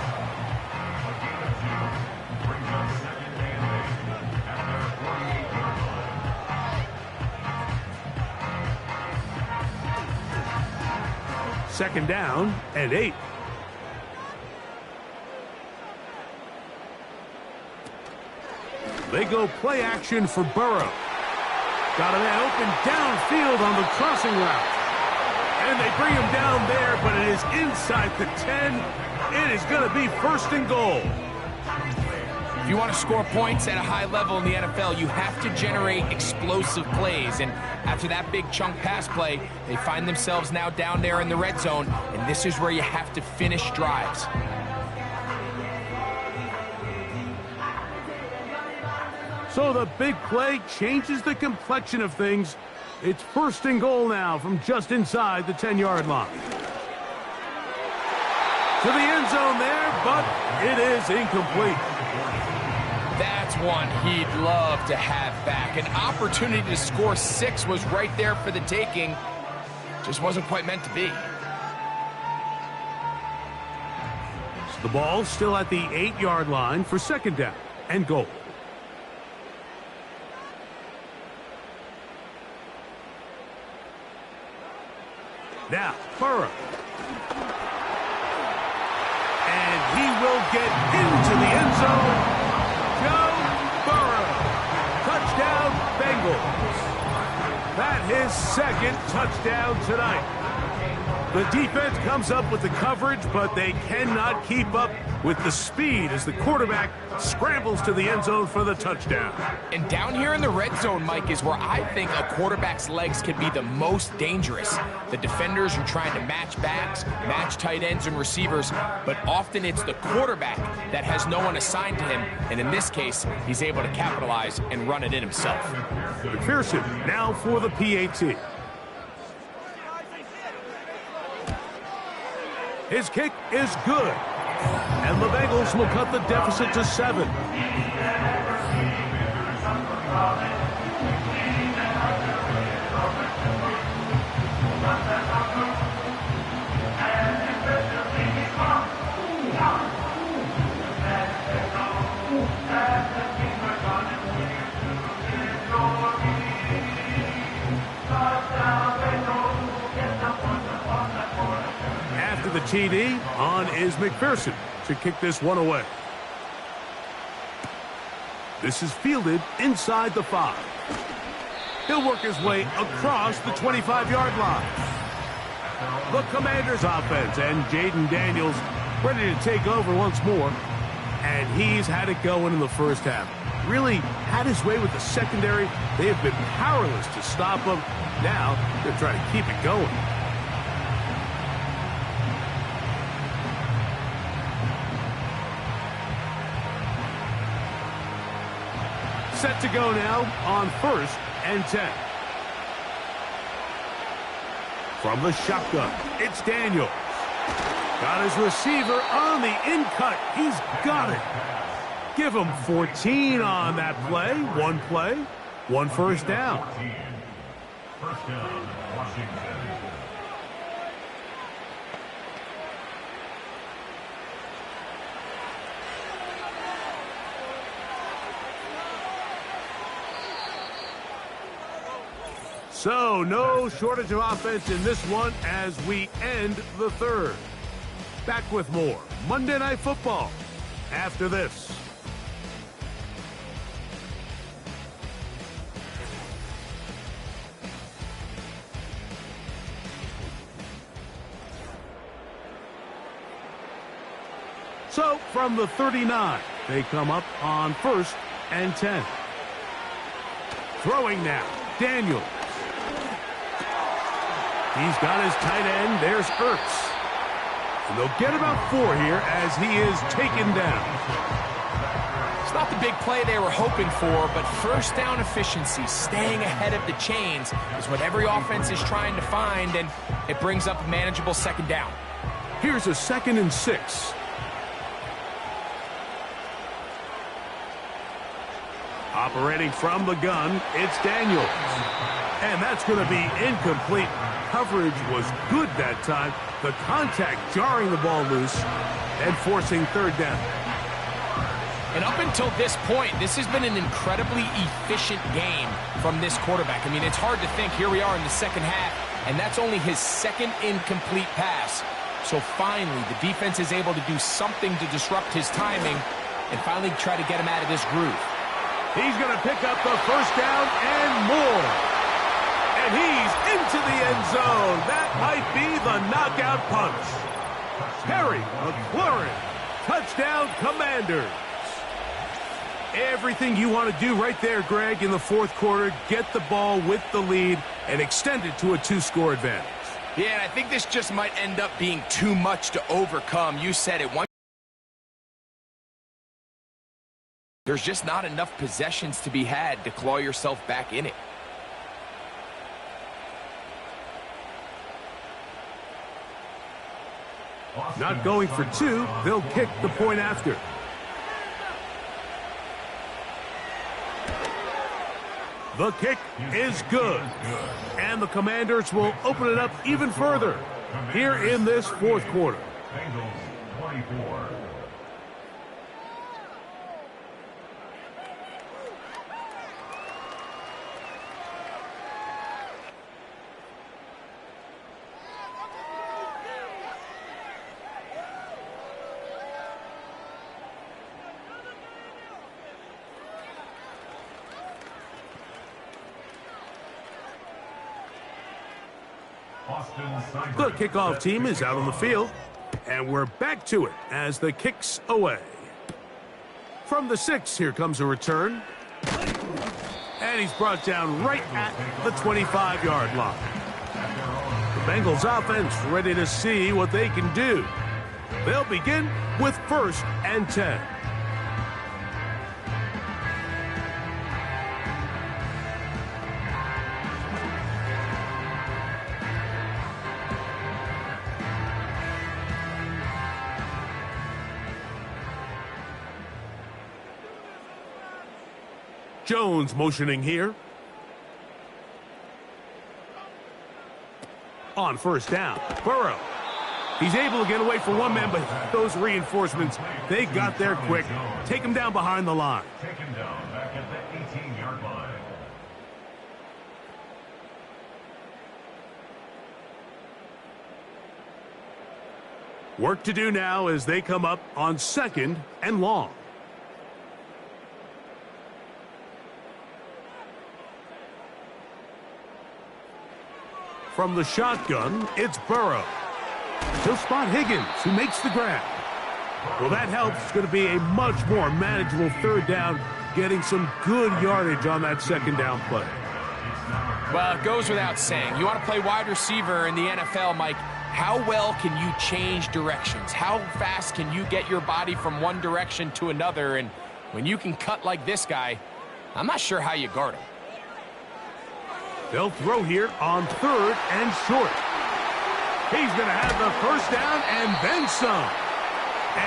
Second down and 8. They go play action for Burrow. Got a man open downfield on the crossing route. And they bring him down there, but it is inside the 10. It is going to be 1st and goal. If you want to score points at a high level in the NFL, you have to generate explosive plays. And after that big chunk pass play, they find themselves now down there in the red zone. And this is where you have to finish drives. So the big play changes the complexion of things. It's 1st and goal now from just inside the 10-yard line. To the end zone there, but it is incomplete. That's one he'd love to have back. An opportunity to score 6 was right there for the taking. Just wasn't quite meant to be. So the ball still at the 8-yard line for 2nd down and goal. Now, Burrow. And he will get into the end zone. Joe Burrow. Touchdown, Bengals. That his second touchdown tonight. The defense comes up with the coverage, but they cannot keep up with the speed as the quarterback scrambles to the end zone for the touchdown. And down here in the red zone, Mike, is where I think a quarterback's legs can be the most dangerous. The defenders are trying to match backs, match tight ends and receivers, but often it's the quarterback that has no one assigned to him, and in this case, he's able to capitalize and run it in himself. McPherson now for the PAT. His kick is good. And the Bengals will cut the deficit to 7. After the TD, on is McPherson to kick this one away. This is fielded inside the 5. He'll work his way across the 25-yard line. The Commanders offense and Jaden Daniels ready to take over once more. And he's had it going in the first half. Really had his way with the secondary. They have been powerless to stop him. Now they're trying to keep it going. Set to go now on 1st and 10. From the shotgun, it's Daniels. Got his receiver on the in-cut. He's got it. Give him 14 on that play. One first down. First down, Washington. So, no shortage of offense in this one as we end the third. Back with more Monday Night Football after this. So, from the 39, they come up on 1st and 10. Throwing now, Daniels. He's got his tight end. There's Ertz. And they'll get about 4 here as he is taken down. It's not the big play they were hoping for, but first down efficiency, staying ahead of the chains, is what every offense is trying to find, and it brings up a manageable second down. Here's a 2nd and 6. Operating from the gun, it's Daniels. And that's going to be incomplete. Coverage was good that time. The contact jarring the ball loose and forcing 3rd down. And up until this point, this has been an incredibly efficient game from this quarterback. I mean, it's hard to think. Here we are in the second half, and that's only his 2nd incomplete pass. So finally, the defense is able to do something to disrupt his timing and finally try to get him out of this groove. He's going to pick up the first down and more. And he's into the end zone. That might be the knockout punch. Harry McLaurin, touchdown Commanders. Everything you want to do right there, Greg, in the 4th quarter, get the ball with the lead and extend it to a 2-score advantage. Yeah, and I think this just might end up being too much to overcome. You said it. There's just not enough possessions to be had to claw yourself back in it. Not going for 2, they'll kick the point after. The kick is good. And the Commanders will open it up even further here in this 4th quarter. Bengals 24. The kickoff team is out on the field, and we're back to it as the kick's away. From the 6, here comes a return. And he's brought down right at the 25-yard line. The Bengals offense ready to see what they can do. They'll begin with 1st and 10. Jones motioning here. On 1st down, Burrow. He's able to get away from one man, but those reinforcements, they got there quick. Take him down behind the line. Take him down back at the 18-yard line. Work to do now as they come up on 2nd and long. From the shotgun, it's Burrow. He'll spot Higgins, who makes the grab. Well, that helps. It's going to be a much more manageable 3rd down, getting some good yardage on that 2nd down play. Well, it goes without saying. You want to play wide receiver in the NFL, Mike. How well can you change directions? How fast can you get your body from one direction to another? And when you can cut like this guy, I'm not sure how you guard him. They'll throw here on 3rd and short. He's going to have the 1st down and then some.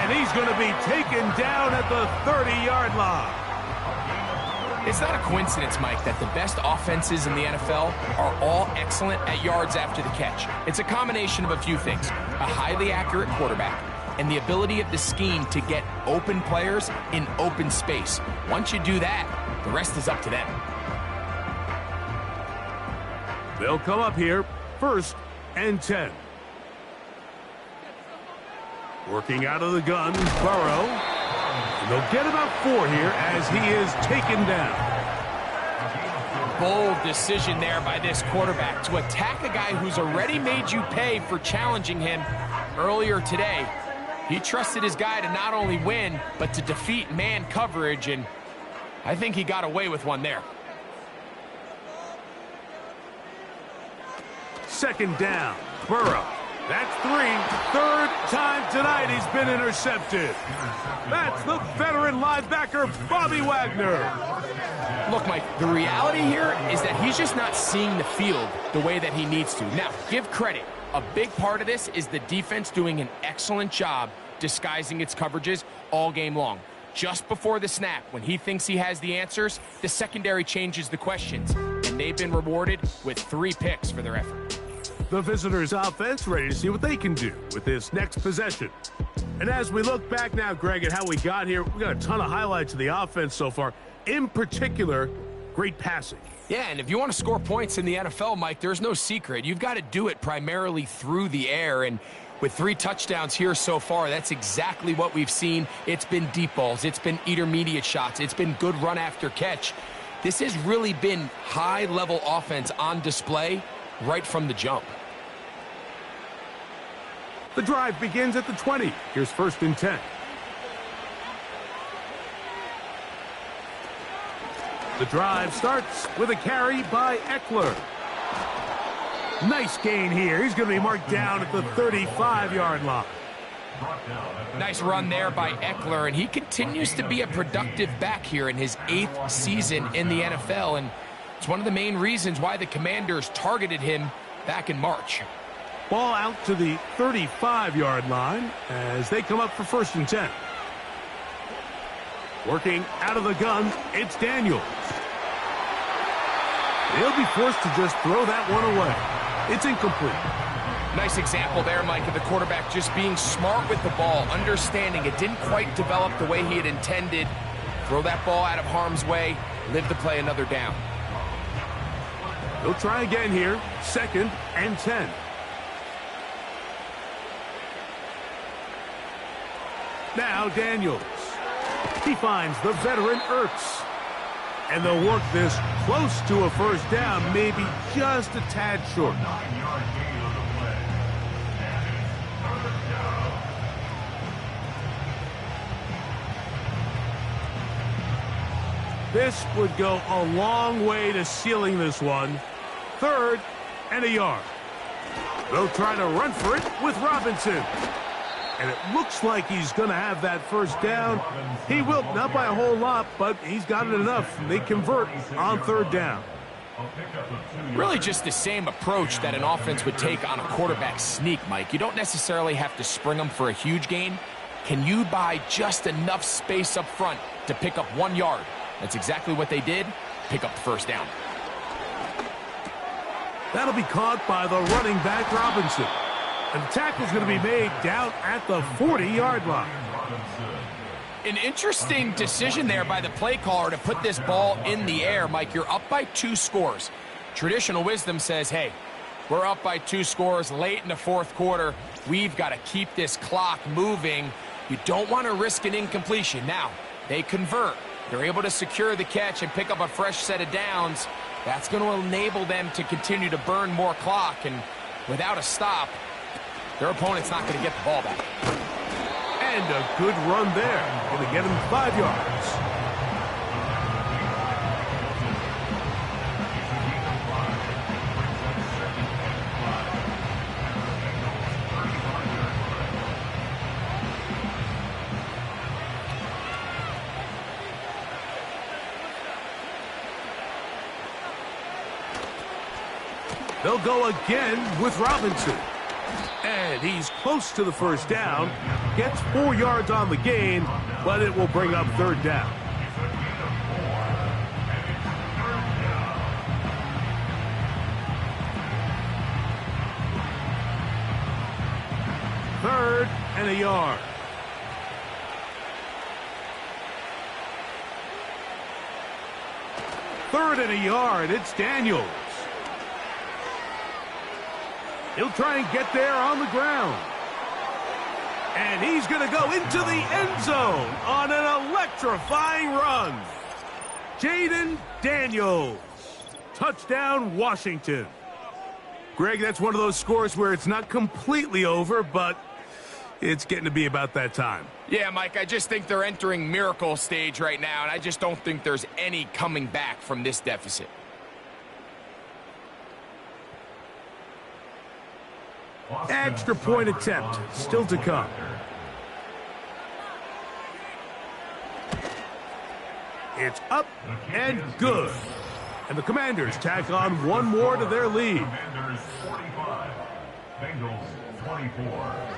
And he's going to be taken down at the 30-yard line. It's not a coincidence, Mike, that the best offenses in the NFL are all excellent at yards after the catch. It's a combination of a few things. A highly accurate quarterback and the ability of the scheme to get open players in open space. Once you do that, the rest is up to them. They'll come up here, 1st and 10. Working out of the gun, Burrow. And they'll get about 4 here as he is taken down. Bold decision there by this quarterback to attack a guy who's already made you pay for challenging him earlier today. He trusted his guy to not only win, but to defeat man coverage, and I think he got away with one there. 2nd down, Burrow. That's 3. 3rd time tonight he's been intercepted. That's the veteran linebacker, Bobby Wagner. Look, Mike, the reality here is that he's just not seeing the field the way that he needs to. Now, give credit. A big part of this is the defense doing an excellent job disguising its coverages all game long. Just before the snap, when he thinks he has the answers, the secondary changes the questions, and they've been rewarded with 3 picks for their effort. The visitors' offense ready to see what they can do with this next possession. And as we look back now, Greg, at how we got here, we got a ton of highlights of the offense so far. In particular, great passing. Yeah, and if you want to score points in the NFL, Mike, there's no secret. You've got to do it primarily through the air, and with 3 touchdowns here so far, that's exactly what we've seen. It's been deep balls. It's been intermediate shots. It's been good run after catch. This has really been high-level offense on display right from the jump. The drive begins at the 20. Here's 1st and 10. The drive starts with a carry by Eckler. Nice gain here. He's going to be marked down at the 35-yard line. Nice run there by Eckler, and he continues to be a productive back here in his 8th season in the NFL, and it's one of the main reasons why the Commanders targeted him back in March. Ball out to the 35-yard line as they come up for 1st and 10. Working out of the gun, it's Daniels. They'll be forced to just throw that one away. It's incomplete. Nice example there, Mike, of the quarterback just being smart with the ball, understanding it didn't quite develop the way he had intended. Throw that ball out of harm's way, live to play another down. They'll try again here, 2nd and 10. Now Daniels. He finds the veteran Ertz. And they'll work this close to a 1st down, maybe just a tad short. This would go a long way to sealing this one. 3rd and a yard. They'll try to run for it with Robinson. And it looks like he's going to have that first down. He will, not by a whole lot, but he's got it enough. They convert on 3rd down. Really just the same approach that an offense would take on a quarterback sneak, Mike. You don't necessarily have to spring them for a huge gain. Can you buy just enough space up front to pick up 1 yard? That's exactly what they did. Pick up the first down. That'll be caught by the running back, Robinson. And the tackle's going to be made down at the 40-yard line. An interesting decision there by the play caller to put this ball in the air. Mike, you're up by 2 scores. Traditional wisdom says, hey, we're up by 2 scores late in the 4th quarter. We've got to keep this clock moving. You don't want to risk an incompletion. Now, they convert. They're able to secure the catch and pick up a fresh set of downs. That's going to enable them to continue to burn more clock. And without a stop, their opponent's not going to get the ball back. And a good run there. Going to get him 5 yards. They'll go again with Robinson. And he's close to the first down. Gets 4 yards on the gain, but it will bring up 3rd down. Third and a yard. Third and a yard. It's Daniels. He'll try and get there on the ground. And he's going to go into the end zone on an electrifying run. Jaden Daniels. Touchdown, Washington. Greg, that's one of those scores where it's not completely over, but it's getting to be about that time. Yeah, Mike, I just think they're entering miracle stage right now, and I just don't think there's any coming back from this deficit. Extra point attempt still to come. It's up and good. And the Commanders tack on 1 more to their lead. Commanders 45, Bengals 24.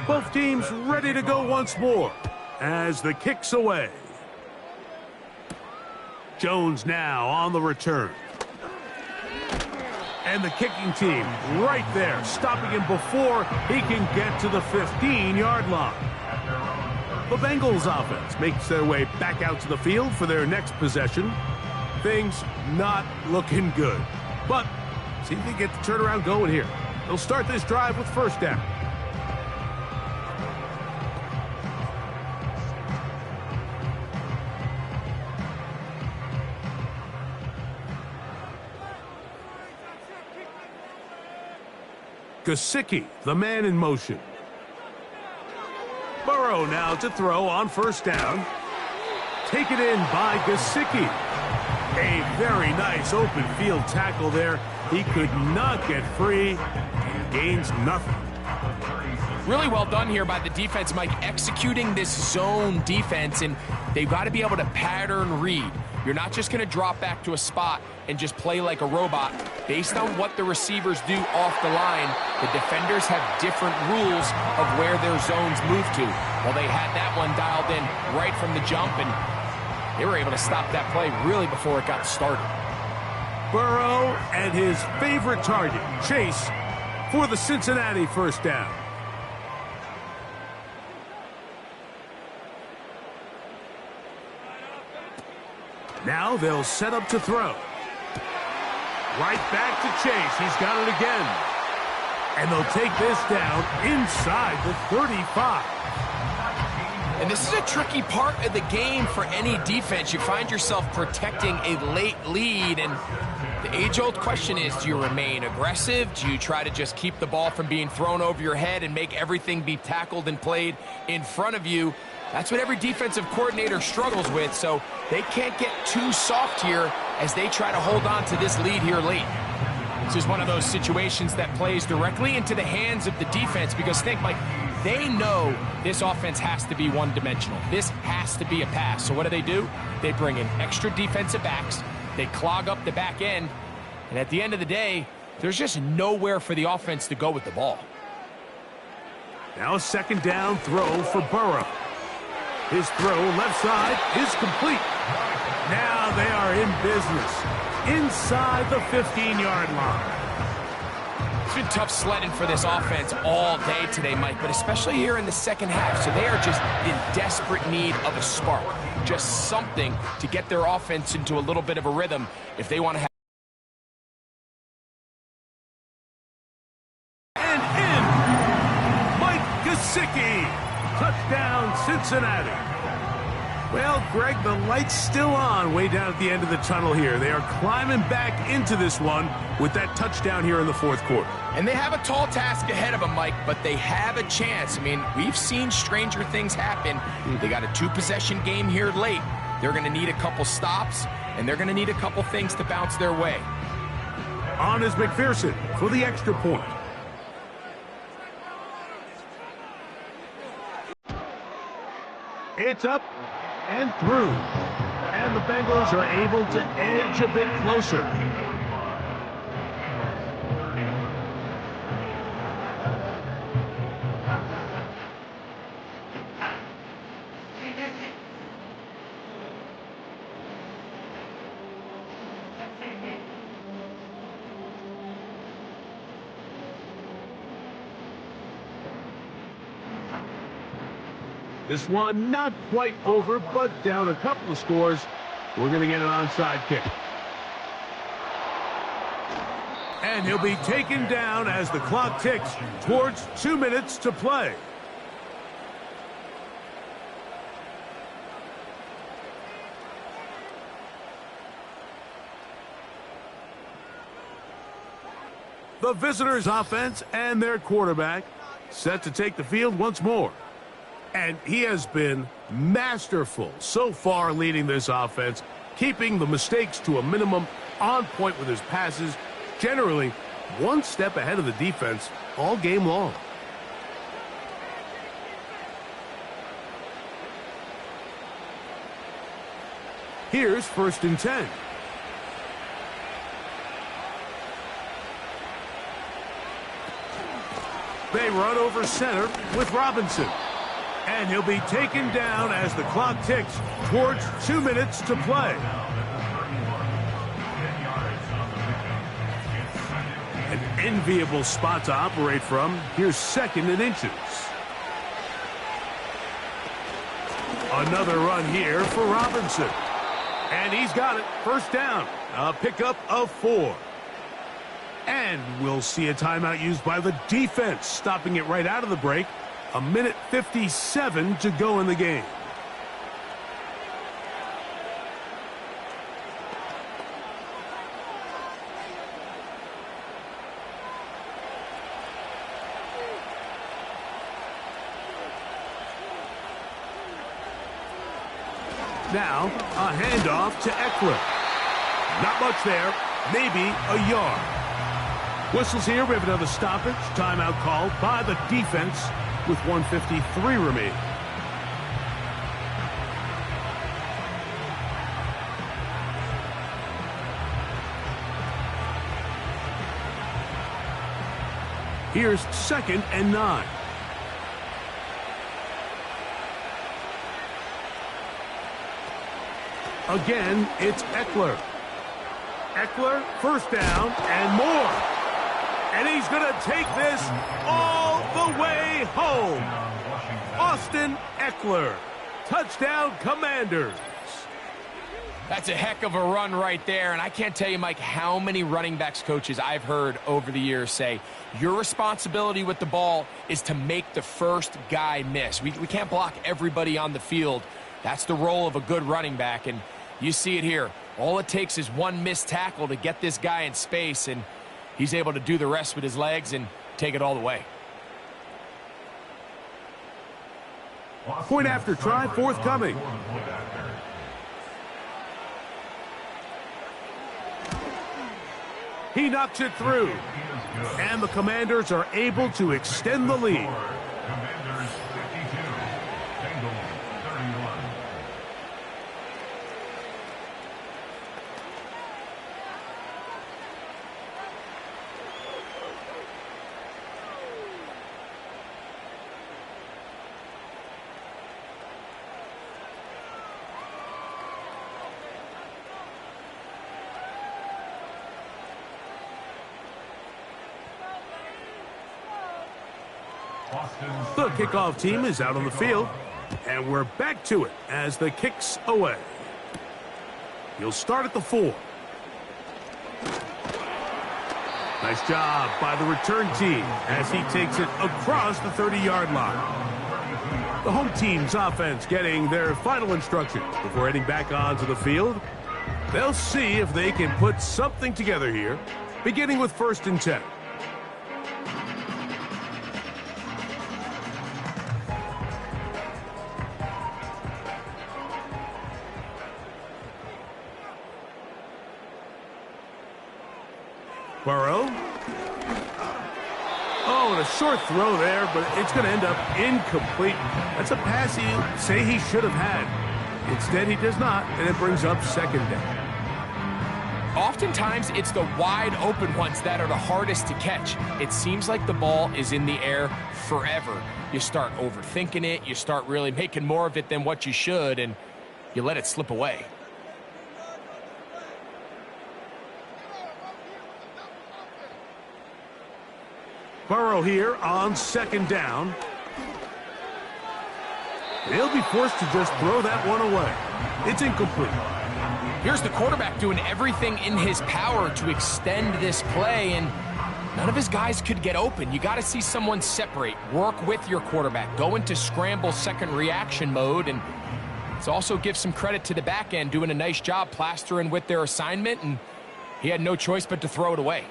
Both teams ready to go once more as the kick's away. Jones now on the return. And the kicking team right there, stopping him before he can get to the 15-yard line. The Bengals offense makes their way back out to the field for their next possession. Things not looking good. But see if they get the turnaround going here. They'll start this drive with first down. Gesicki, the man in motion. Burrow now to throw on first down. Taken in by Gesicki. A very nice open field tackle there. He could not get free and gains nothing. Really well done here by the defense, Mike, executing this zone defense, and they've got to be able to pattern read. You're not just going to drop back to a spot and just play like a robot. Based on what the receivers do off the line, the defenders have different rules of where their zones move to. Well, they had that one dialed in right from the jump, and they were able to stop that play really before it got started. Burrow and his favorite target, Chase, for the Cincinnati first down. Now they'll set up to throw. Right back to Chase. He's got it again. And they'll take this down inside the 35. And this is a tricky part of the game for any defense. You find yourself protecting a late lead, and the age-old question is, do you remain aggressive? Do you try to just keep the ball from being thrown over your head and make everything be tackled and played in front of you? That's what every defensive coordinator struggles with, so they can't get too soft here as they try to hold on to this lead here late. This is one of those situations that plays directly into the hands of the defense, because think, Mike, they know this offense has to be one-dimensional. This has to be a pass. So what do? They bring in extra defensive backs. They clog up the back end. And at the end of the day, there's just nowhere for the offense to go with the ball. Now a second down throw for Burrow. His throw left side is complete. Now they are in business inside the 15-yard line. It's been tough sledding for this offense all day today, Mike, but especially here in the second half. So they are just in desperate need of a spark, just something to get their offense into a little bit of a rhythm if they want to have. And in, Mike Gesicki, touchdown Cincinnati. Well, Greg, the light's still on way down at the end of the tunnel here. They are climbing back into this one with that touchdown here in the fourth quarter. And they have a tall task ahead of them, Mike, but they have a chance. I mean, we've seen stranger things happen. They got a two-possession game here late. They're going to need a couple stops, and they're going to need a couple things to bounce their way. On is McPherson for the extra point. It's up and through. And the Bengals are able to edge a bit closer. This one not quite over, but down a couple of scores. We're going to get an onside kick. And he'll be taken down as the clock ticks towards 2 minutes to play. The visitors' offense and their quarterback set to take the field once more. And he has been masterful so far leading this offense, keeping the mistakes to a minimum, on point with his passes, generally one step ahead of the defense all game long. Here's 1st and 10. They run over center with Robinson. And he'll be taken down as the clock ticks towards 2 minutes to play. An enviable spot to operate from. Here's 2nd and inches. Another run here for Robinson. And he's got it. 1st down. A pickup of 4. And we'll see a timeout used by the defense, stopping it right out of the break. 1:57 to go in the game. Now, a handoff to Eckler. Not much there, maybe a yard. Whistles here, we have another stoppage. Timeout called by the defense with 1:53 remaining. Here's 2nd and 9. Again, it's Eckler. Eckler, 1st down and more. And he's going to take this all the way home. Austin Eckler. Touchdown, Commanders. That's a heck of a run right there, and I can't tell you, Mike, how many running backs coaches I've heard over the years say, your responsibility with the ball is to make the first guy miss. We can't block everybody on the field. That's the role of a good running back, and you see it here. All it takes is one missed tackle to get this guy in space, and he's able to do the rest with his legs and take it all the way. Point after try forthcoming. He knocks it through. And the Commanders are able to extend the lead. Commanders 52, Bengals 31. The kickoff team is out on the field, and we're back to it as the kick's away. He'll start at the 4. Nice job by the return team as he takes it across the 30-yard line. The home team's offense getting their final instructions before heading back onto the field. They'll see if they can put something together here, beginning with 1st and 10. Burrow. Oh, and a short throw there, but it's going to end up incomplete. That's a pass you say he should have had. Instead, he does not, and it brings up 2nd down. Oftentimes, it's the wide open ones that are the hardest to catch. It seems like the ball is in the air forever. You start overthinking it, you start really making more of it than what you should, and you let it slip away. Burrow here on 2nd down. They'll be forced to just throw that one away. It's incomplete. Here's the quarterback doing everything in his power to extend this play, and none of his guys could get open. You got to see someone separate, work with your quarterback, go into scramble second reaction mode, and let's also give some credit to the back end doing a nice job plastering with their assignment, and he had no choice but to throw it away.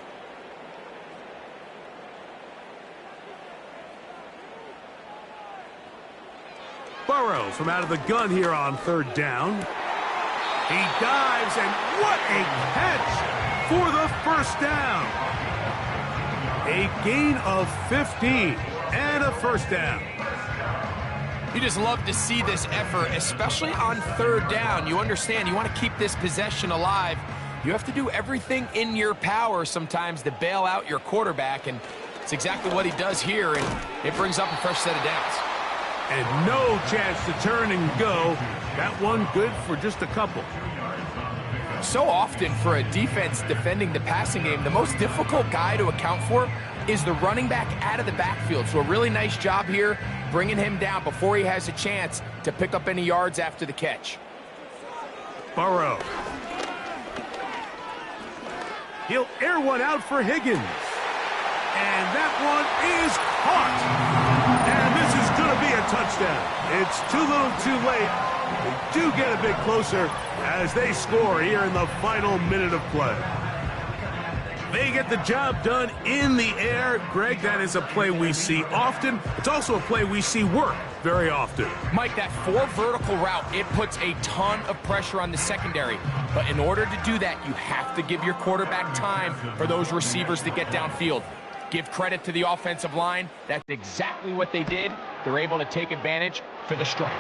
Burrow from out of the gun here on 3rd down. He dives, and what a catch for the 1st down. A gain of 15 and a 1st down. You just love to see this effort, especially on 3rd down. You understand, you want to keep this possession alive. You have to do everything in your power sometimes to bail out your quarterback, and it's exactly what he does here, and it brings up a fresh set of downs. And no chance to turn and go. That one good for just a couple. So often for a defense defending the passing game, the most difficult guy to account for is the running back out of the backfield. So a really nice job here bringing him down before he has a chance to pick up any yards after the catch. Burrow. He'll air one out for Higgins. And that one is caught. And this is going to be a touchdown. It's too little too late. They do get a bit closer as they score here in the final minute of play. They get the job done in the air. Greg, that is a play we see often. It's also a play we see work very often. Mike, that 4 vertical route, it puts a ton of pressure on the secondary. But in order to do that, you have to give your quarterback time for those receivers to get downfield. Give credit to the offensive line. That's exactly what they did. They're able to take advantage for the strike.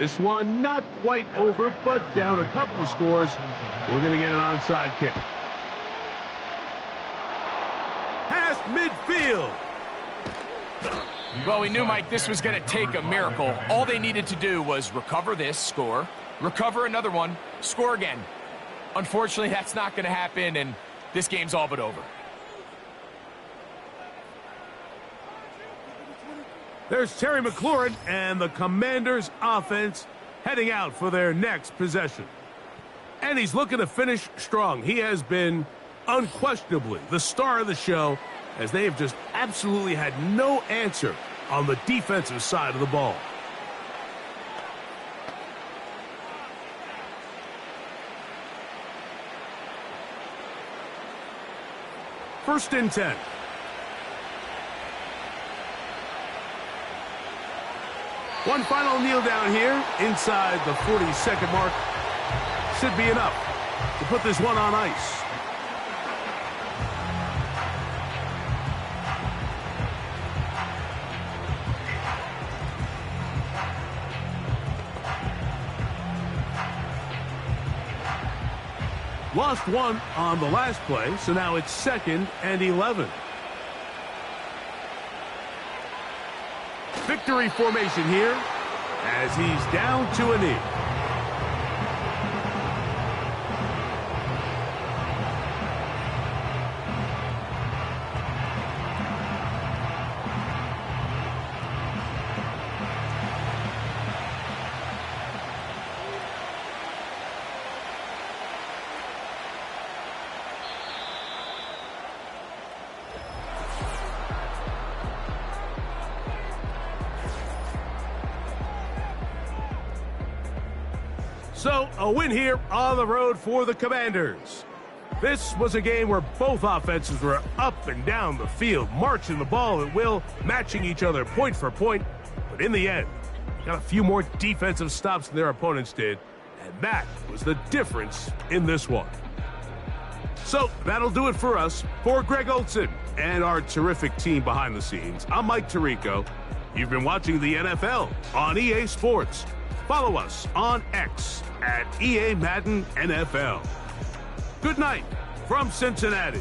This one not quite over, but down a couple of scores. We're going to get an onside kick. Past midfield. Well, we knew, Mike, this was going to take a miracle. All they needed to do was recover this, score, recover another one, score again. Unfortunately, that's not going to happen, and this game's all but over. There's Terry McLaurin and the Commanders' offense heading out for their next possession. And he's looking to finish strong. He has been unquestionably the star of the show, as they have just absolutely had no answer on the defensive side of the ball. First and 10. One final kneel down here inside the 40-second mark. Should be enough to put this one on ice. Lost one on the last play, so now it's 2nd and 11. Victory formation here as he's down to a knee. So, a win here on the road for the Commanders. This was a game where both offenses were up and down the field, marching the ball at will, matching each other point for point. But in the end, got a few more defensive stops than their opponents did, and that was the difference in this one. So, that'll do it for us. For Greg Olson and our terrific team behind the scenes, I'm Mike Tirico. You've been watching the NFL on EA Sports. Follow us on X at EA Madden NFL. Good night from Cincinnati.